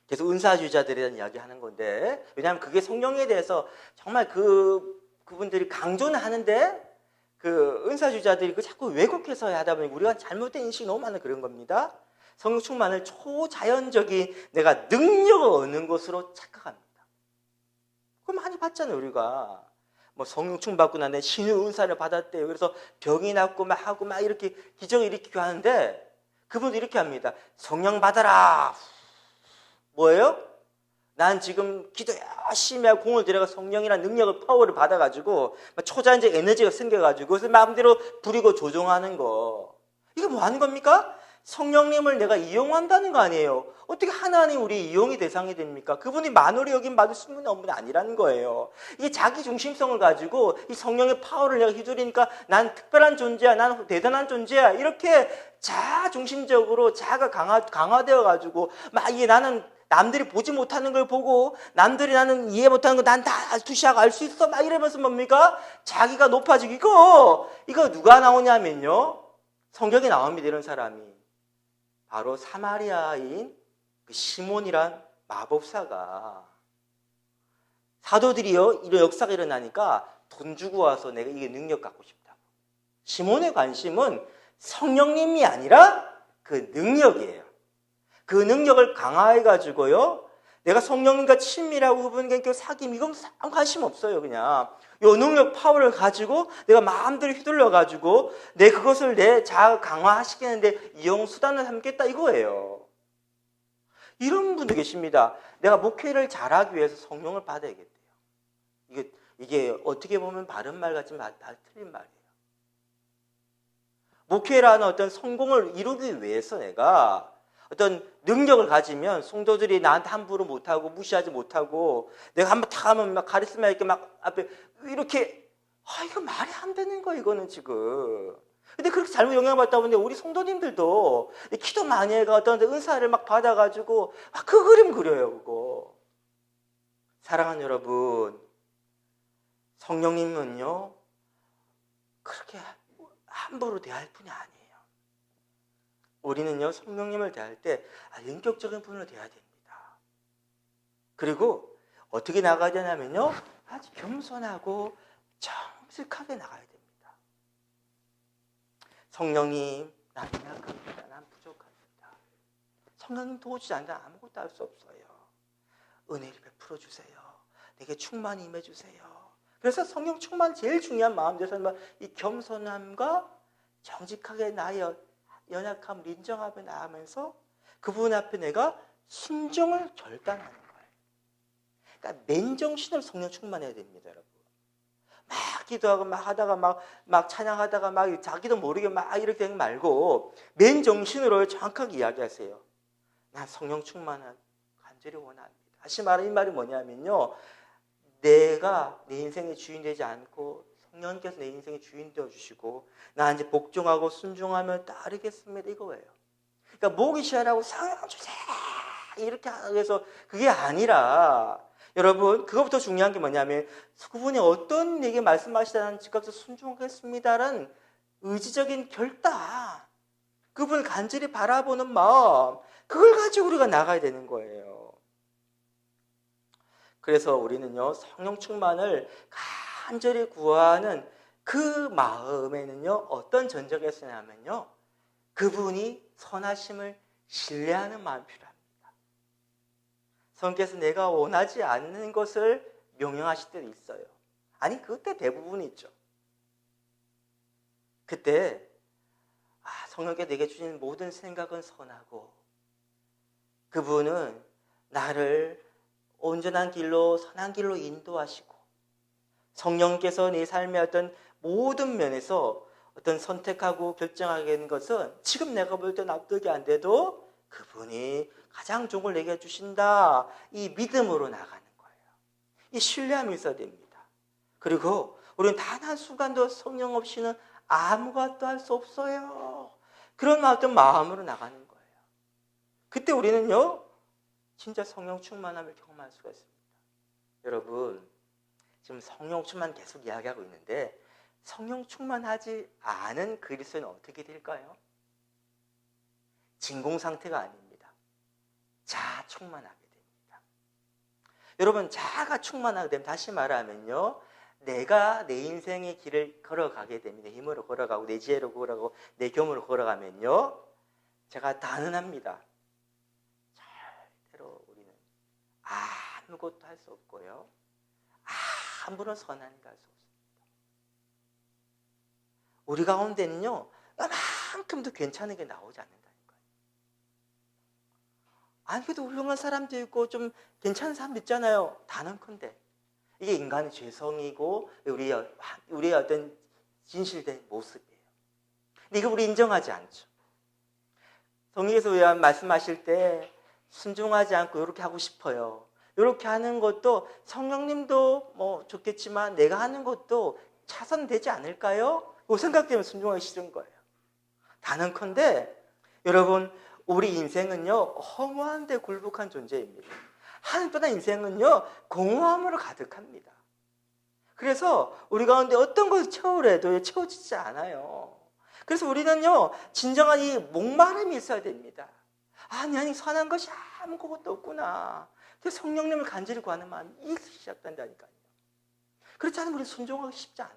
계속 은사주의자들에 대한 이야기 하는 건데, 왜냐하면 그게 성령에 대해서 정말 그분들이 강조는 하는데, 그 은사주의자들이 그 자꾸 왜곡해서 하다 보니 우리가 잘못된 인식이 너무 많은 그런 겁니다. 성령 충만을 초자연적인 내가 능력을 얻는 것으로 착각합니다. 그거 많이 봤잖아요, 우리가. 뭐 성령 충만 받고 나네 신유 은사를 받았대요. 그래서 병이 낫고 막 하고 막 이렇게 기적을 일으키고 하는데 그분도 이렇게 합니다. 성령 받아라. 뭐예요? 난 지금 기도 열심히 하고 공을 들여가 성령이란 능력을 파워를 받아가지고 막 초자연적 에너지가 생겨가지고 그것을 마음대로 부리고 조종하는 거. 이거 뭐 하는 겁니까? 성령님을 내가 이용한다는 거 아니에요. 어떻게 하나님 우리 이용의 대상이 됩니까? 그분이 만월의 여김 받을 수 있는 분이 아니라는 거예요. 이게 자기 중심성을 가지고 이 성령의 파워를 내가 휘두르니까 난 특별한 존재야, 난 대단한 존재야, 이렇게 자중심적으로 자아가 강화되어 가지고 막 이게 나는 남들이 보지 못하는 걸 보고 남들이 나는 이해 못하는 거 난 다 투시하고 알 수 있어 막 이러면서 뭡니까? 자기가 높아지고 이거 누가 나오냐면요, 성경에 나옵니다. 이런 사람이 바로 사마리아인 그 시몬이란 마법사가, 사도들이요 이런 역사가 일어나니까 돈 주고 와서 내가 이게 능력 갖고 싶다고. 시몬의 관심은 성령님이 아니라 그 능력이에요. 그 능력을 강화해가지고요, 내가 성령님과 친밀하고 그분과 사귐, 이건 아무 관심 없어요. 그냥 요 능력 파워를 가지고 내가 마음대로 휘둘러가지고 내 그것을 내 자아 강화시키는데 이용 수단을 삼겠다 이거예요. 이런 분도 계십니다. 내가 목회를 잘하기 위해서 성령을 받아야겠대요. 이게 어떻게 보면 바른 말 같지만 다 틀린 말이에요. 목회라는 어떤 성공을 이루기 위해서 내가 어떤 능력을 가지면 성도들이 나한테 함부로 못하고 무시하지 못하고, 내가 한번 탁 하면 막 카리스마 있게 막 앞에 이렇게, 이거 말이 안 되는 거야 이거는 지금. 근데 그렇게 잘못 영향받다 보니 우리 성도님들도 기도 많이 해가 어떤 은사를 막 받아가지고 그 그림 그려요 그거. 사랑하는 여러분, 성령님은요 그렇게 함부로 대할 분이 아니에요. 우리는요 성령님을 대할 때 인격적인 분으로 대해야 됩니다. 그리고 어떻게 나가야 되냐면요, 아주 겸손하고 정직하게 나가야 됩니다. 성령님, 난 연약합니다. 난 부족합니다. 성령님 도우지 않으면 아무것도 할 수 없어요. 은혜를 베풀어 주세요. 내게 충만히 임해 주세요. 그래서 성령 충만 제일 중요한 마음에서는 이 겸손함과 정직하게 나의 연약함을 인정하며 나가면서 그분 앞에 내가 순종을 결단하는 거예요. 그러니까 맨정신으로 성령 충만해야 됩니다, 여러분. 막 기도하고 막 하다가 막 찬양하다가 막 자기도 모르게 막 이렇게 되는 거 말고 맨정신으로 정확하게 이야기하세요. 난 성령 충만한 간절히 원합니다. 다시 말하는 이 말이 뭐냐면요, 내가 내 인생의 주인 되지 않고 성령께서 내 인생의 주인 되어주시고 나 이제 복종하고 순종하며 따르겠습니다 이거예요. 그러니까 목이 쉬하라고 성령 주세요 이렇게 해서 그게 아니라, 여러분 그것부터 중요한 게 뭐냐면 그분이 어떤 얘기 말씀하시다는 즉각적으로 순종하겠습니다라는 의지적인 결단, 그분을 간절히 바라보는 마음, 그걸 가지고 우리가 나가야 되는 거예요. 그래서 우리는요 성령 충만을 간절히 구하는 그 마음에는요 어떤 전제가 있으냐면요, 그분이 선하심을 신뢰하는 마음이 필요합니다. 성령께서 내가 원하지 않는 것을 명령하실 때도 있어요. 아니 그때 대부분이죠. 그때 성령께서 내게 주신 모든 생각은 선하고 그분은 나를 온전한 길로 선한 길로 인도하시고 성령께서 내 삶의 어떤 모든 면에서 어떤 선택하고 결정하게 되는 것은 지금 내가 볼 때 납득이 안 돼도 그분이 가장 좋은 걸 내게 주신다, 이 믿음으로 나가는 거예요. 이 신뢰함이 있어야 됩니다. 그리고 우리는 단 한순간도 성령 없이는 아무것도 할 수 없어요. 그런 어떤 마음으로 나가는 거예요. 그때 우리는요 진짜 성령 충만함을 경험할 수가 있습니다. 여러분 지금 성령 충만 계속 이야기하고 있는데 성령 충만하지 않은 그리스도는 어떻게 될까요? 진공 상태가 아닙니다. 자아 충만하게 됩니다. 여러분 자아가 충만하게 되면, 다시 말하면요, 내가 내 인생의 길을 걸어가게 됩니다. 내 힘으로 걸어가고 내 지혜로 걸어가고 내 경험으로 걸어가면요 제가 단언합니다. 절대로 우리는 아무것도 할 수 없고요, 아무런 선한 일 할 수 없습니다. 우리 가운데는요 이만큼도 괜찮은 게 나오지 않는다니까요. 아니 그래도 훌륭한 사람도 있고 좀 괜찮은 사람도 있잖아요. 단언컨대 이게 인간의 죄성이고 우리의 어떤 진실된 모습이에요. 근데 이거 우리 인정하지 않죠. 성경에서 말씀하실 때 순종하지 않고 이렇게 하고 싶어요. 이렇게 하는 것도 성령님도 뭐 좋겠지만 내가 하는 것도 차선되지 않을까요? 그 생각 때문에 순종하기 싫은 거예요. 단언컨대 여러분 우리 인생은요 허무한 데 굴복한 존재입니다. 하늘보다 인생은요 공허함으로 가득합니다. 그래서 우리 가운데 어떤 것을 채우려도 채워지지 않아요. 그래서 우리는요 진정한 이 목마름이 있어야 됩니다. 아니 선한 것이 아무것도 없구나. 그래서 성령님을 간절히 구하는 마음이 일찍 시작된다니까요. 그렇지 않으면 우리 순종하기 쉽지 않아요.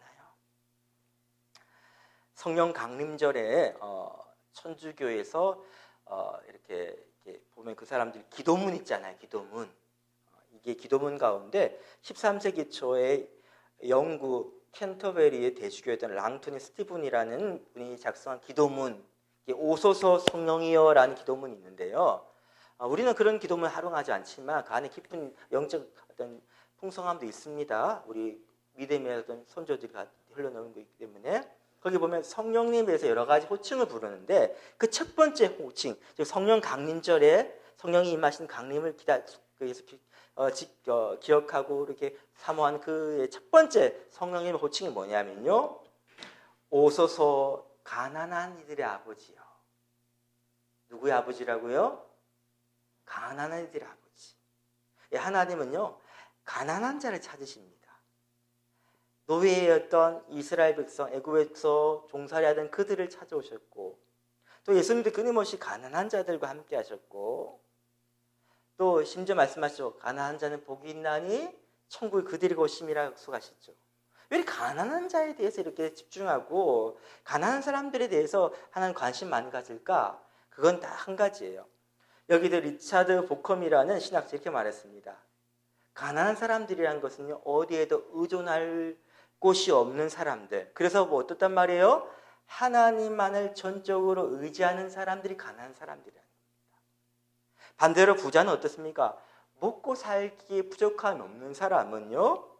성령 강림절에 천주교에서 이렇게 보면 그 사람들 기도문 있잖아요. 기도문. 이게 기도문 가운데 13세기 초에 영국 캔터베리의 대주교였던 랑토니 스티븐이라는 분이 작성한 기도문, 오소서 성령이여라는 기도문이 있는데요. 우리는 그런 기도문을 활용하지 않지만 그 안에 깊은 영적 어떤 풍성함도 있습니다. 우리 믿음의 어떤 선조들이 흘러나오는 거기 때문에 거기 보면 성령님에 대해서 여러 가지 호칭을 부르는데 그 첫 번째 호칭, 즉 성령 강림절에 성령이 임하신 강림을 기억하고 이렇게 사모한 그의 첫 번째 성령님의 호칭이 뭐냐면요, 오소서 가난한 이들의 아버지요. 누구의 아버지라고요? 가난한 이들의 아버지. 하나님은요 가난한 자를 찾으십니다. 노예였던 이스라엘 백성, 애굽에서 종살이 하던 그들을 찾아오셨고, 또 예수님도 끊임없이 가난한 자들과 함께 하셨고, 또 심지어 말씀하시죠. 가난한 자는 복이 있나니 천국에 그들이 것임이라 약속하셨죠. 왜 이렇게 가난한 자에 대해서 이렇게 집중하고 가난한 사람들에 대해서 하나님 관심 많이 가질까? 그건 다 한 가지예요. 여기도 리차드 보컴이라는 신학자 이렇게 말했습니다. 가난한 사람들이라는 것은요 어디에도 의존할 곳이 없는 사람들. 그래서 뭐 어떻단 말이에요? 하나님만을 전적으로 의지하는 사람들이 가난한 사람들이라는 겁니다. 반대로 부자는 어떻습니까? 먹고 살기에 부족함이 없는 사람은요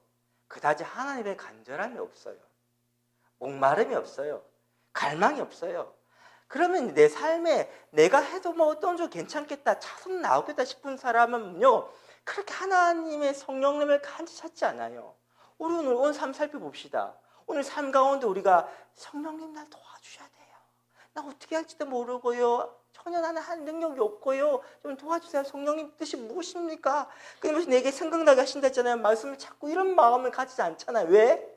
그다지 하나님의 간절함이 없어요. 목마름이 없어요. 갈망이 없어요. 그러면 내 삶에 내가 해도 뭐 어떤 쪽 괜찮겠다, 차선 나오겠다 싶은 사람은요 그렇게 하나님의 성령님을 간절히 찾지 않아요. 우리 오늘 삶 살펴봅시다. 오늘 삶 가운데 우리가 성령님 날 도와주셔야 돼요. 나 어떻게 할지도 모르고요. 전혀 나는 할 능력이 없고요. 좀 도와주세요. 성령님 뜻이 무엇입니까? 끊임없이 내게 생각나게 하신다 했잖아요. 말씀을 찾고 이런 마음을 가지지 않잖아요. 왜?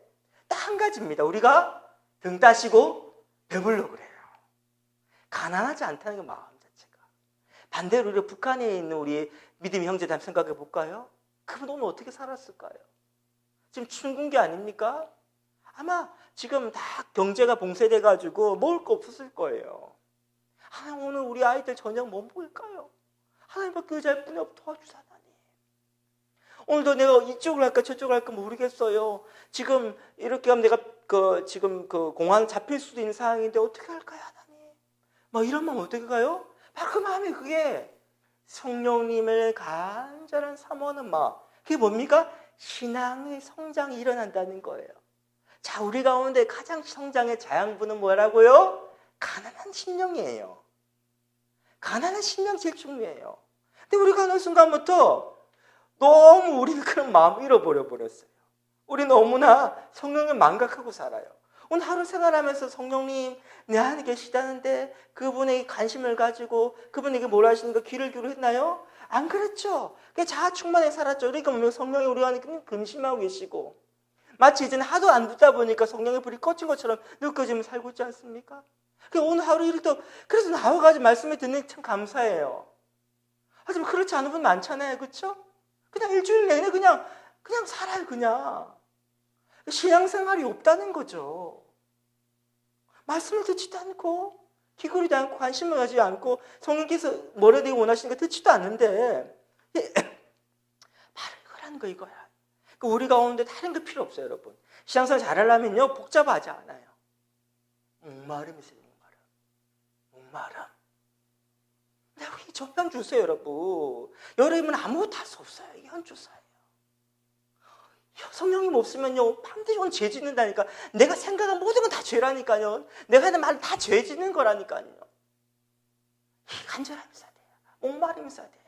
딱 한 가지입니다. 우리가 등 따시고 배불러 그래요. 가난하지 않다는 그 마음 자체가. 반대로 우리 북한에 있는 우리 믿음의 형제들 한번 생각해 볼까요? 그분 오늘 어떻게 살았을까요? 지금 춘군 게 아닙니까? 아마 지금 다 경제가 봉쇄돼 가지고 먹을 거 없었을 거예요. 오늘 우리 아이들 저녁 뭐 먹을까요? 하나님밖에 의지할 분이 없어. 도와주사 하나님. 오늘도 내가 이쪽을 할까 저쪽을 할까 모르겠어요. 지금 이렇게 하면 내가 지금 공항 잡힐 수도 있는 상황인데 어떻게 할까요 하나님? 뭐 이런 마음 어떻게 가요? 바로 그 마음이 그게 성령님을 간절한 사모하는 마음. 그게 뭡니까? 신앙의 성장이 일어난다는 거예요. 자, 우리 가운데 가장 성장의 자양분은 뭐라고요? 가난한 심령이에요. 가난한 심령 제일 중요해요. 근데 우리가 어느 순간부터 너무 우리는 그런 마음을 잃어버려 버렸어요. 우리 너무나 성령을 망각하고 살아요. 오늘 하루 생활하면서 성령님 내 안에 계시다는데 그분에게 관심을 가지고 그분에게 뭘 하시는가 귀를 기울였나요? 안 그랬죠. 그냥 자아 충만에 살았죠. 그러니까 성령이 우리 안에 근심하고 계시고 마치 이제는 하도 안 듣다 보니까 성령의 불이 꺼진 것처럼 느껴지면 살고 있지 않습니까? 오늘 하루 일도 그래서 나와가지고 말씀을 듣는 게 참 감사해요. 하지만 그렇지 않은 분 많잖아요. 그렇죠? 그냥 일주일 내내 그냥 살아요. 그냥 신앙생활이 없다는 거죠. 말씀을 듣지도 않고 기울이도 않고 관심을 가지지 않고 성령께서 뭐라 되기 원하시는 거 듣지도 않는데 바로 이거라는 거 이거야. 우리 가운데 다른 거 필요 없어요. 여러분. 신앙생활 잘하려면요 복잡하지 않아요. 목마름이 있어요. 목마름. 이 저편 주세요, 여러분. 여러분은 아무것도 할 수 없어요. 이게 현주사예요. 성령님 없으면요, 반드시 오늘 죄 짓는다니까. 내가 생각한 모든 건 다 죄라니까요. 내가 하는 말은 다 죄 짓는 거라니까요. 간절함이 있어야 돼요. 목마름이 있어야 돼요.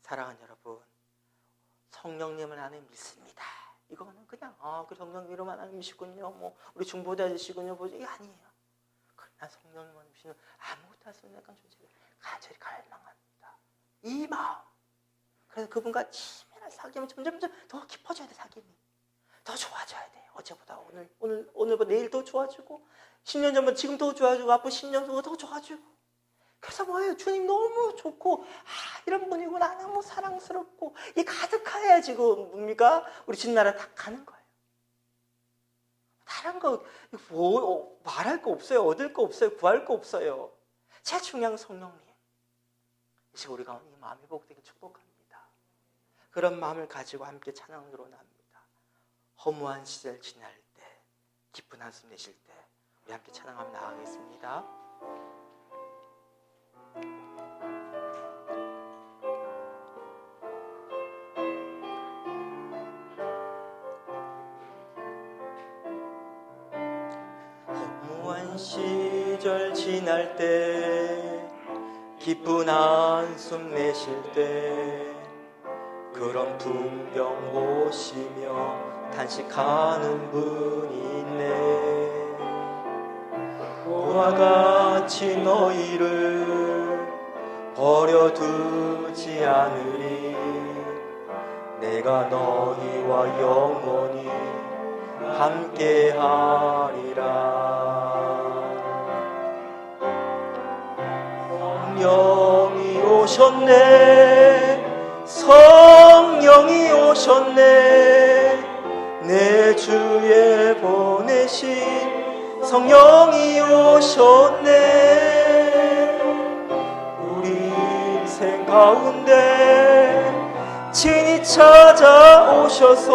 사랑하는 여러분, 성령님을 나는 믿습니다. 이거는 그냥 그 성령 이름만 하는 믿으시군요. 뭐 우리 중보대 아저씨군요. 이게 아니에요. 그러나 성령님만 믿으시는 아무것도 할 수 없는 약간 존재를 간절히 갈망합니다. 이 마음. 그래서 그분과 치밀한 사귐이 점점 더 깊어져야 돼. 사귐이 더 좋아져야 돼. 어제보다 오늘보다 내일 더 좋아지고 10년 전보다 지금 더 좋아지고 앞으로 10년 후가 더 좋아지고. 그래서 뭐예요? 주님 너무 좋고 이런 분이구나. 너무 사랑스럽고 이 가득해야 지금 뭡니까? 우리 진나라 다 가는 거예요. 다른 거 뭐 말할 거 없어요. 얻을 거 없어요. 구할 거 없어요. 제일 중요한 성령님. 이제 우리가 이 마음이 회복되길 축복합니다. 그런 마음을 가지고 함께 찬양으로 납니다. 허무한 시절 지날 때, 기쁜 한숨 내쉴 때 우리 함께 찬양하며 나가겠습니다. 허무한 시절 지날 때, 기쁜 한숨 내쉴 때, 그런 풍경 보시며 단식하는 분이 있네. 그와 같이 너희를 버려두지 않으리. 내가 너희와 영원히 함께하리라. 성령이 오셨네. 성령이 오셨네. 내 주에 보내신 성령이 오셨네. 우리 인생 가운데 친히 찾아오셔서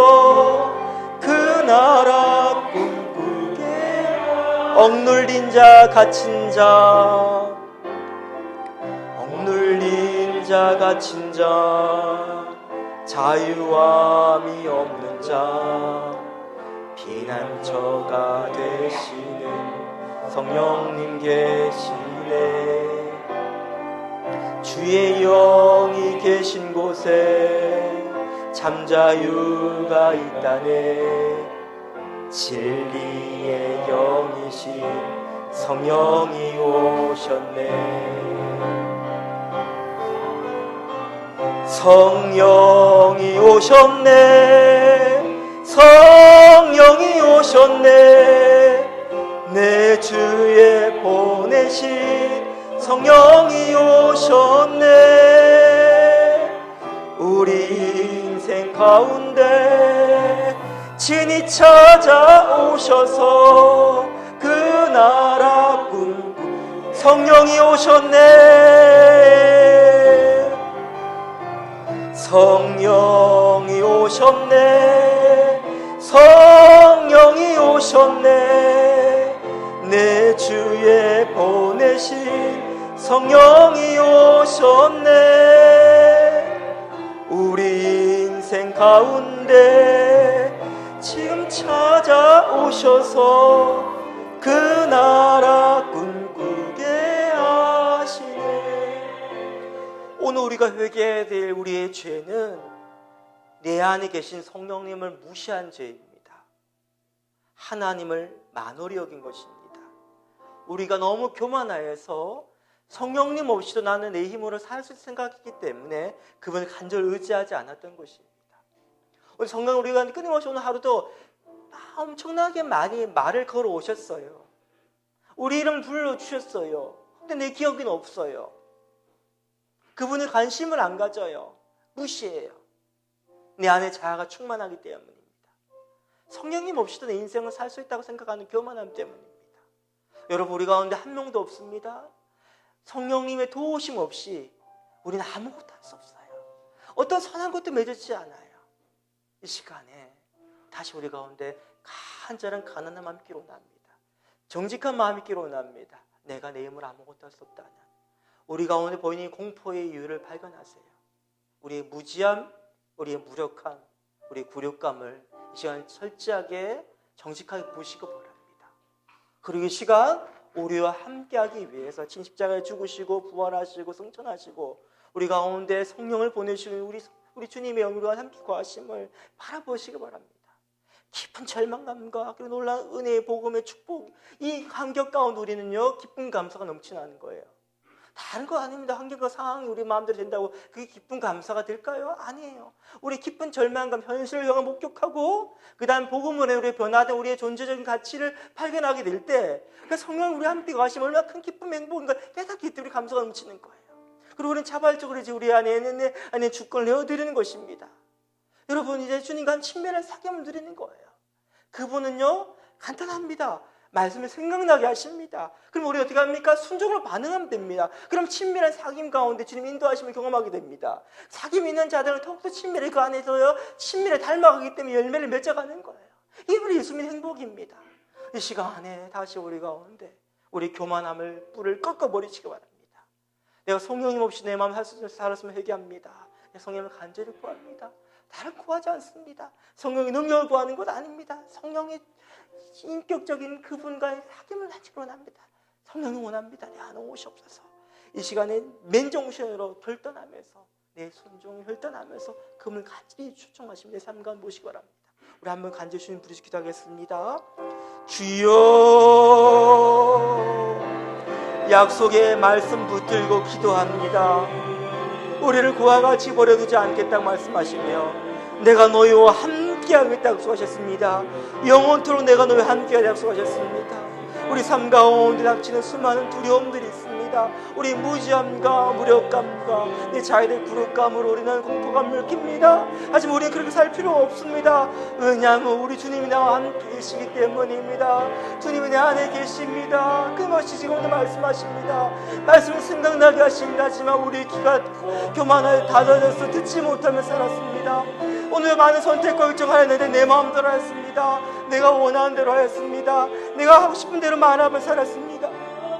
그 나라 꿈꾸게. 억눌린 자 갇힌 자, 억눌린 자 갇힌 자, 자유함이 없는 자, 피난처가 되시는 성령님 계시네. 주의 영이 계신 곳에 참자유가 있다네. 진리의 영이신 성령이 오셨네. 성령이 오셨네. 성령이 오셨네. 내 주에 보내신 성령이 오셨네. 우리 인생 가운데 친히 찾아오셔서 그 나라 꿈꾸. 성령이 오셨네. 성령이 오셨네. 성령이 오셨네. 내 주에 보내신 성령이 오셨네. 우리 인생 가운데 지금 찾아오셔서 그 나라 꿈꾸게 하시네. 오늘 우리가 회개해야 될 우리의 죄는 내 안에 계신 성령님을 무시한 죄입니다. 하나님을 만홀히 여긴 것입니다. 우리가 너무 교만하여서 성령님 없이도 나는 내 힘으로 살 수 있을 생각했기 때문에 그분을 간절히 의지하지 않았던 것입니다. 오늘 성령 우리가 끊임없이 오늘 하루도 엄청나게 많이 말을 걸어 오셨어요. 우리 이름 불러주셨어요. 근데 내 기억에는 없어요. 그분의 관심을 안 가져요. 무시해요. 내 안에 자아가 충만하기 때문입니다. 성령님 없이도 내 인생을 살 수 있다고 생각하는 교만함 때문입니다. 여러분, 우리 가운데 한 명도 없습니다. 성령님의 도우심 없이 우리는 아무것도 할 수 없어요. 어떤 선한 것도 맺지 않아요. 이 시간에 다시 우리 가운데 간절한 가난한 마음이 끼러 납니다. 정직한 마음이 끼러 납니다. 내가 내 힘으로 아무것도 할 수 없다냐. 우리 가운데 보이는 공포의 이유를 발견하세요. 우리의 무지함, 우리의 무력함, 우리의 굴욕감을 이 시간 철저하게 정직하게 보시고 바랍니다. 그리고 이 시간 우리와 함께하기 위해서 십자가에 죽으시고 부활하시고 승천하시고 우리 가운데 성령을 보내시는 우리 주님의 영광과 함께 거하심을 바라보시기 바랍니다. 깊은 절망감과 그 놀라운 은혜의 복음의 축복, 이 환경 가운데 우리는요 기쁜 감사가 넘치는 거예요. 다른 거 아닙니다. 환경과 상황이 우리 마음대로 된다고 그게 기쁜 감사가 될까요? 아니에요. 우리 기쁜 절망감, 현실을 향해 목격하고 그 다음 복음으로 우리의 변화된 우리의 존재적인 가치를 발견하게 될 때 그 성령 우리 함께 가시면 얼마나 큰 기쁨, 행복인가 깨닫기 때문에 우리 감사가 넘치는 거예요. 그리고 우리는 자발적으로 이제 우리 안에 주권을 내어드리는 것입니다. 여러분 이제 주님과 친밀한 사귐을 누리는 거예요. 그분은요 간단합니다. 말씀을 생각나게 하십니다. 그럼 우리 어떻게 합니까? 순종으로 반응하면 됩니다. 그럼 친밀한 사귐 가운데 주님 인도하심을 경험하게 됩니다. 사귐 있는 자들은 더욱더 친밀해 그 안에서요 친밀에 닮아가기 때문에 열매를 맺어가는 거예요. 이게 우리 예수님의 행복입니다. 이 시간에 다시 우리 가운데 우리 교만함을 뿔을 꺾어버리시기 바랍니다. 내가 성령님 없이 내 마음 살았으면 회개합니다. 성령을 간절히 구합니다. 다른 구하지 않습니다. 성령의 능력을 구하는 것 아닙니다. 성령의 인격적인 그분과의 사귐을 같이 원합니다. 성령이 원합니다. 내 안에 오시옵소서. 이 시간에 맨정신으로 결단하면서 내 순종을 결단하면서 그분을 간절히 초청하시며 내 삶 가운데 모시기 바랍니다. 우리 한번 간절히 주님 부르시 기도하겠습니다. 주여 약속의 말씀 붙들고 기도합니다. 우리를 그와 같이 버려두지 않겠다고 말씀하시며 내가 너희와 함께하겠다고 약속하셨습니다. 영원토록 내가 너희와 함께하겠다고 약속하셨습니다. 우리 삶 가운데 닥치는 수많은 두려움들이 있습니다. 우리 무지함과 무력감과 내 자유의 굴욕감으로 우리는 공포감을 느낍니다. 하지만 우리는 그렇게 살 필요가 없습니다. 왜냐하면 우리 주님이 나와 함께 계시기 때문입니다. 주님이 내 안에 계십니다. 그것이 지금도 말씀하십니다. 말씀을 생각나게 하십니다. 하지만 우리 귀가 교만하여 닫아져서 듣지 못하며 살았습니다. 오늘 많은 선택과 결정하였는데 내 마음대로 하였습니다. 내가 원하는 대로 하였습니다. 내가 하고 싶은 대로 말하며 살았습니다.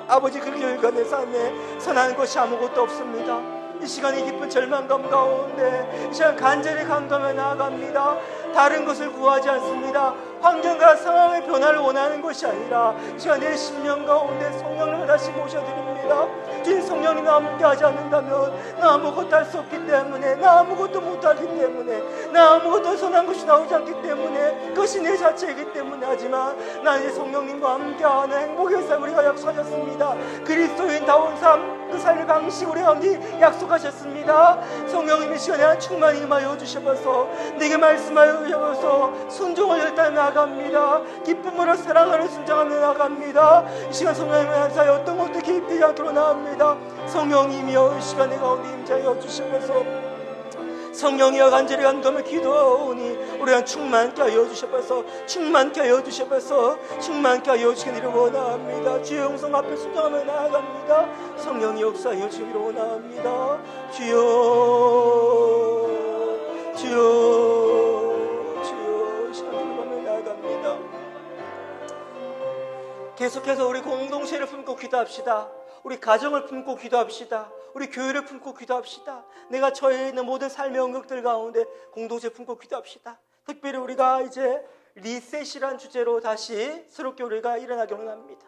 아버지 그 결과 내 삶에 선한 것이 아무것도 없습니다. 이 시간에 깊은 절망감 가운데 이 시간 간절히 간구하며 나아갑니다. 다른 것을 구하지 않습니다. 환경과 상황의 변화를 원하는 것이 아니라 이 시간 내 심령 가운데 성령을 다시 모셔드립니다. 주님 성령님과 함께 하지 않는다면 나 아무것도 할 수 없기 때문에 나 아무것도 못하기 때문에 나 아무것도 선한 것이 나오지 않기 때문에 그것이 내 자체이기 때문에 하지만 나 이제 성령님과 함께하는 행복의 삶 우리가 약속하셨습니다. 그리스도인다운 삶 그 삶의 방식 우리 가운데 약속하셨습니다. 성령님의 시간에 충만히 임하여 주셔서 내게 말씀하여 주셔서 순종을 열단 나아갑니다. 기쁨으로 사랑하는 순종하며 나아갑니다. 이 시간 성령님의 한사에 어떤 것도 개입되지 않도록 나아갑니다. 성령님이여 이 시간에 가운데 임자여 주셔서 성령이여 간절히 간구하며 기도하오니 우리가 충만케 하여 주셔서 충만케 하여 주셔서 충만케 하여 주시기를 원합니다. 주의 영성 앞에 순종하며 나아갑니다. 성령이 역사하여 주기를 원합니다. 주여 시간을 가며 나아갑니다. 계속해서 우리 공동체를 품고 기도합시다. 우리 가정을 품고 기도합시다. 우리 교회를 품고 기도합시다. 내가 처해 있는 모든 삶의 영역들 가운데 공동체 품고 기도합시다. 특별히 우리가 이제 리셋이란 주제로 다시 새롭게 우리가 일어나기 원합니다.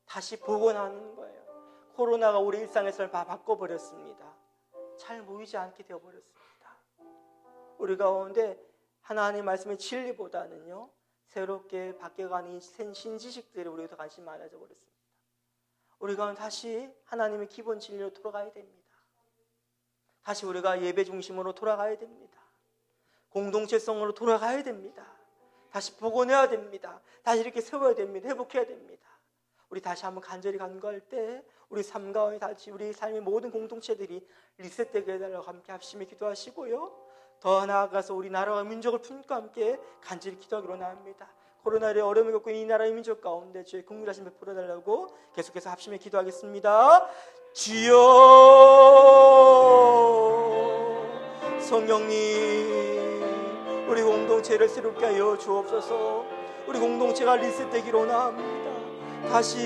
다시 복원하는 거예요. 코로나가 우리 일상에서 다 바꿔버렸습니다. 잘 모이지 않게 되어버렸습니다. 우리 가운데 하나님의 말씀의 진리보다는요 새롭게 바뀌어가는 신지식들이 우리가 더 관심이 많아져 버렸습니다. 우리가 다시 하나님의 기본 진리로 돌아가야 됩니다. 다시 우리가 예배 중심으로 돌아가야 됩니다. 공동체성으로 돌아가야 됩니다. 다시 복원해야 됩니다. 다시 이렇게 세워야 됩니다. 회복해야 됩니다. 우리 다시 한번 간절히 간구할 때 우리 삶 가운데 다시 우리 삶의 모든 공동체들이 리셋되게 해달라고 함께 합심해 기도하시고요. 더 나아가서 우리 나라와 민족을 품고 함께 간절히 기도하기로 나옵니다. 코로나의 어려움을 겪고 있는 이 나라의 민족 가운데 주의 긍휼하심 베풀어달라고 계속해서 합심해 기도하겠습니다. 주여 성령님 우리 공동체를 새롭게 하여 주옵소서. 우리 공동체가 리셋되기로 나옵니다. 다시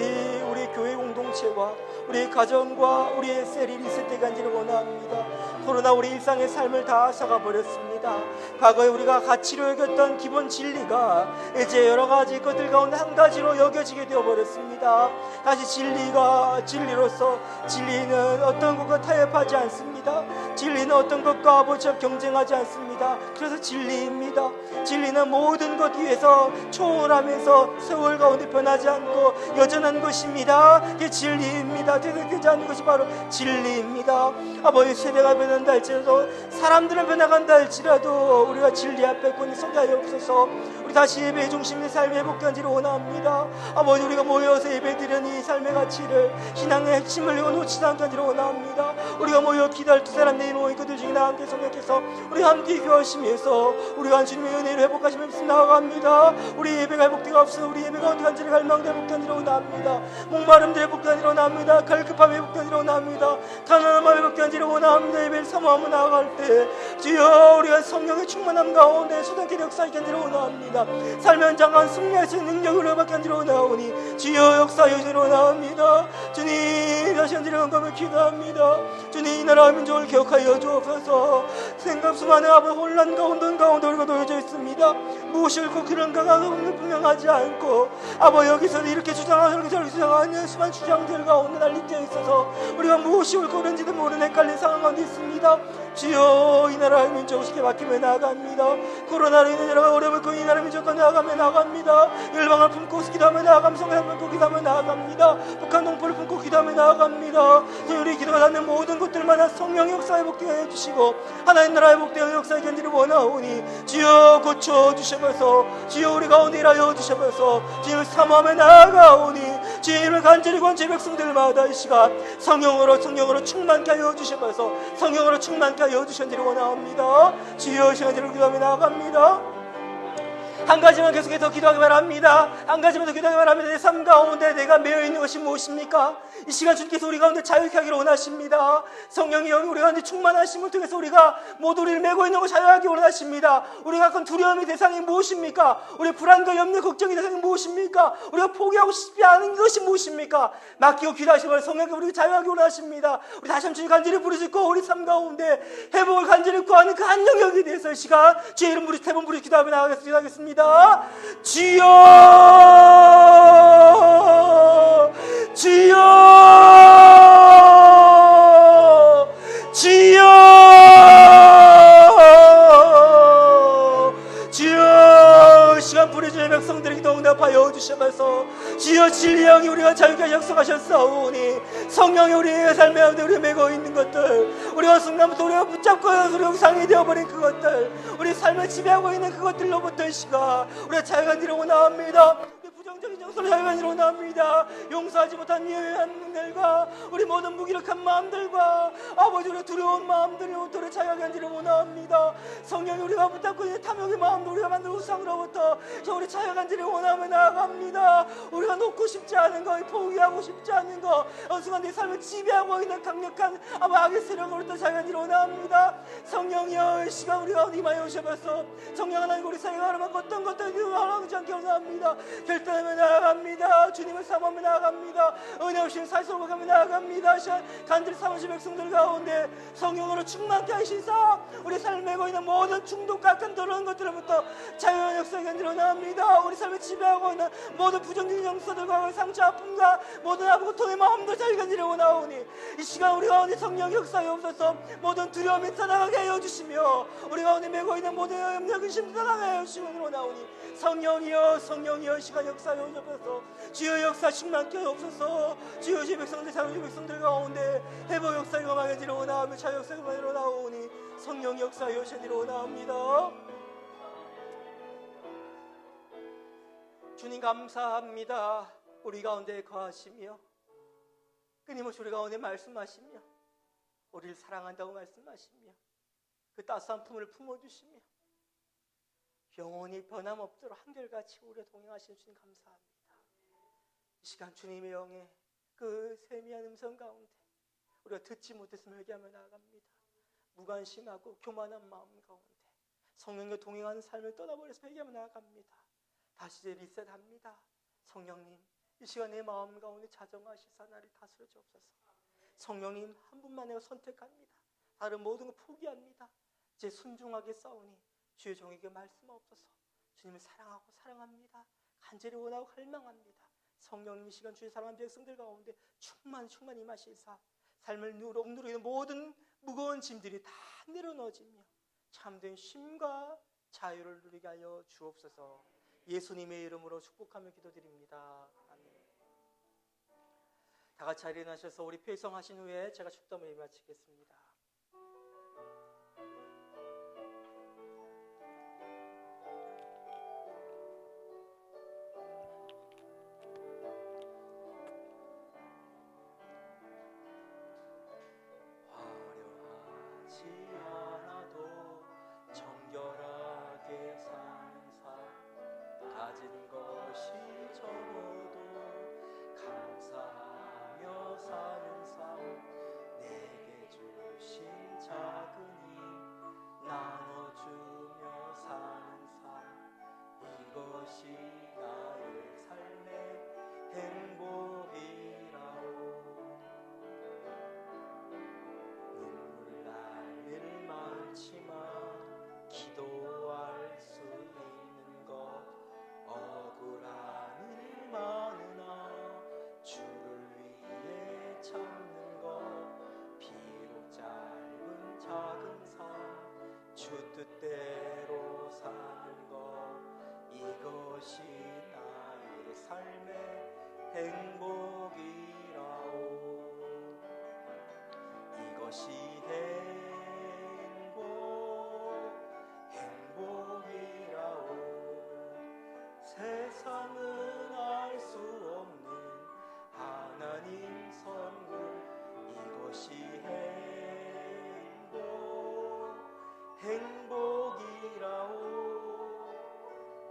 우리 교회 공동체와 우리 가정과 우리의 셀이 리셋되게 간지를 원합니다. 코로나 우리 일상의 삶을 다 썩어버렸습니다. 과거에 우리가 가치로 여겼던 기본 진리가 이제 여러 가지 것들 가운데 한 가지로 여겨지게 되어버렸습니다. 다시 진리가 진리로서, 진리는 어떤 것과 타협하지 않습니다. 진리는 어떤 것과 아버지와 경쟁하지 않습니다. 그래서 진리입니다. 진리는 모든 것 위에서 초월하면서 세월 가운데 변하지 않고 여전한 것입니다. 그게 진리입니다. 되지 않는 것이 바로 진리입니다. 아버지, 세대가 변한다 할지라도, 사람들은 변화간다 할지라도 우리가 진리 앞에 굳게 서게 하여 없어서 우리 다시 예배 중심의 삶의 회복되기를 원합니다. 아버지, 우리가 모여서 예배드리는 이 삶의 가치를, 신앙의 핵심을 놓치지 않게 하기를 원합니다. 우리가 모여 기도할 두 사람 내일 모인 그들 중에 나한테 성령께서 우리 함께 교하심에서 우리가 주님의 은혜를 회복하시면서 나아갑니다. 우리 예배가 회복되가 없어 우리 예배가 어떻게 한지를 갈망대 회복되기를 원합니다. 목마름들 회복되기를 원합니다. 갈급함 회복되기를 원합니다. 가난함 회복되기를 원합니다. 예배를 사모하며 나아갈 때 주여 우리가 성령의 충만함 가운데 수단케 역사하기를 원합니다. 삶의 현장한 승리할 수 있는 능력을 회복하기를 원하오니 주여 역사하시기를 원합니다. 주님 다시 한지를 영감을 기도합니다. 주님 이 나라와 민족을 기억하여 주옵소서. 생각 수많은 아버지 혼란 가운데 우리가 놓여져 있습니다. 무엇이 옳고 그런가가 분명하지 않고 아버지 여기서 이렇게 주장하고 저렇게 주장하는 수많은 주장들 가운데 난립되어 있어서 우리가 무엇이 옳고 그런지도 모르는 헷갈린 상황 가운데 있습니다. 주여 이 나라의 민족을 쉽게 맡기며 나아갑니다. 코로나로 인해 여러 어려움을 겪고 이 나라의 민족과 나아가며 나아갑니다. 열방을 품고 기도하며 나아가며 성경을 품고 기도하며 나아갑니다. 북한 동포를 품고 기도하며 나아갑니다. 우리 기도가 닿는 모든 것들마다 성령의 역사 회복되게 해주시고 하나님 나라 회복되어 역사의 견디를 원하오니 주여 고쳐주셔서 주여 우리 가운데 일하여 주셔서 주님을 사모하며 나아가오니 주님을 간절히 권제 백성들마다 이 시간 성령으로 충만케 하여 주셔서 성령으로 충만케 하여 주시기를 원하옵니다. 주여 시간대로 기도하며 나아갑니다. 한 가지만 계속해서 기도하기 바랍니다. 한 가지만 더 기도하기 바랍니다. 내 삶 가운데 내가 매여 있는 것이 무엇입니까? 이 시간 주님께서 우리 가운데 자유케 하기를 원하십니다. 성령이 영이 우리 가운데 충만하심을 통해서 우리가 모두 우리를 메고 있는 것을 자유하기 원하십니다. 우리가 갖고 두려움의 대상이 무엇입니까? 우리 불안과 염려 걱정의 대상이 무엇입니까? 우리가 포기하고 싶지 않은 것이 무엇입니까? 맡기고 기도하시면 성령이 우리를 자유하기 원하십니다. 우리 다시 한번 주님 간절히 부르짖고 우리 삶 가운데 회복을 간절히 구하는 그 한 영역에 대해서 이 시간 주의 이름 부르짖 세 번 부르짖 기도하며 나가겠습니다. 주여 주여 주여 주여 시간 부르짖는 백성들에게 더 응답하여 주셔서 주여 진리의 영이 우리가 자유케 역사하셨사오니 성령이 우리의 삶에 가운데 우리가 메고 있는 것들 우리가 순간부터 우리가 붙잡고 우리가 상이 되어버린 그것들 우리 삶을 지배하고 있는 그것들로부터 이 시간 우리가 자유가 되려고 나옵니다. 부정적인 정서를 자유가 되려고 나옵니다. 용서하지 못한 미워한 우리 모든 무기력한 마음들과 아버지 우리가 두려운 마음들로부터 자유하게 하기를 원합니다. 성령이 우리가 붙잡고 있는 탐욕의 마음도 우리가 만든 우상으로부터 우리 자유하게 하기를 원하며 나아갑니다. 우리가 놓고 싶지 않은 거 포기하고 싶지 않은 거 어느 순간 내 삶을 지배하고 있는 강력한 악의 세력으로부터 자유하게 하기를 원합니다. 성령이여 이 시간 우리가 임하여 오셔서 성령 하나님 우리 사이가 하나만 어떤 것들도 하지 않게 원합니다. 결단하며 나아갑니다. 주님을 사모하며 나아갑니다. 은혜 없이 사실로 가며 나아갑니다. 간절히 사모하신 백성들 가운데 성령으로 충만케 하시사 우리 삶을 메고 있는 모든 중독과 큰 더러운 것들로부터 자유한 역사가 견디러 나옵니다. 우리 삶을 지배하고 있는 모든 부정적인 영서들과 상처 아픔과 모든 고통의 마음들 자유가 견디러 나오니 이 시간 우리 가운데 성령 역사에 없어서 모든 두려움이 떠나가게 하여 주시며 우리 가운데 메고 있는 모든 염려 근심도 떠나가게 하여 주시고 나오니 성령이여 시간 역사에 오셔서 주여 역사 충만케 없어서 주여 제 백성들 자유의 백성들 가운데 회복 역사가 임하기를 원하며 자유 역사가 임하기를 나오니 성령 역사에 오시기를 원합니다. 주님 감사합니다. 우리 가운데 거하시며 끊임없이 우리 가운데 말씀하시며 우리를 사랑한다고 말씀하시며 그 따스한 품을 품어주시며 영원히 변함없도록 한결같이 우리와 동행하시는 주님 감사합니다. 이 시간 주님의 영의 그 세미한 음성 가운데 우리가 듣지 못했으면 회개하며 나아갑니다. 무관심하고 교만한 마음 가운데 성령과 동행하는 삶을 떠나버려서 회개하며 나아갑니다. 다시 리셋합니다. 성령님 이 시간 내 마음 가운데 자정하시사 나를 다스려 주옵소서. 성령님 한 분만 내가 선택합니다. 다른 모든 걸 포기합니다. 이제 순종하게 싸우니 주의 종에게 말씀하옵소서. 주님을 사랑하고 사랑합니다. 간절히 원하고 갈망합니다. 성령님 이 시간 주의 사랑하는 백성들 가운데 충만히 임하시사 삶을 억누르는 모든 무거운 짐들이 다 내려놓아지며 참된 쉼과 자유를 누리게 하여 주옵소서. 예수님의 이름으로 축복하며 기도드립니다. 아멘. 다 같이 자리에 일어나셔서 우리 회성하신 후에 제가 축도를 마치겠습니다. 화려하지 않아도 정결하게 사는 삶, 가진 것이 적어도 감사하며 사는 삶, 내게 주신 작은 힘 나눠주며 사는 삶, 이것이 나의 삶의 행복이라오. 눈물 날 일 많지만 기도할 수 있는 것, 억울한 일 많으나 주를 위해 참는 것, 비록 짧은 작은 삶 주 뜻대로 사는 것, 이것이 나의 삶의 행복이라오. 이것이 행복이라오. 세상은 알 수 없는 하나님 선물, 이것이 행복이라오.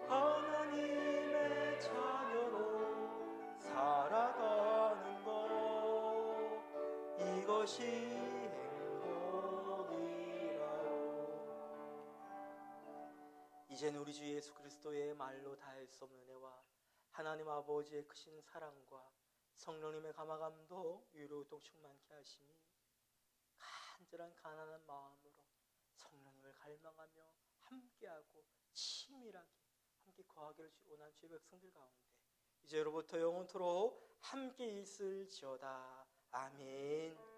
하나님의 자녀로 살아가는 것, 이것이 행복이라오. 이제는 우리 주 예수 그리스도의 말로 다할 수 없는 은혜와 하나님 아버지의 크신 사랑과 성령님의 감화감도 유로우통 충만케 하시니 간절한 가난한 마음으로 성령님을 갈망하며 함께하고 친밀하게 함께 거하기를 원하는 주의 백성들 가운데 이제로부터 영원토록 함께 있을지어다. 아멘.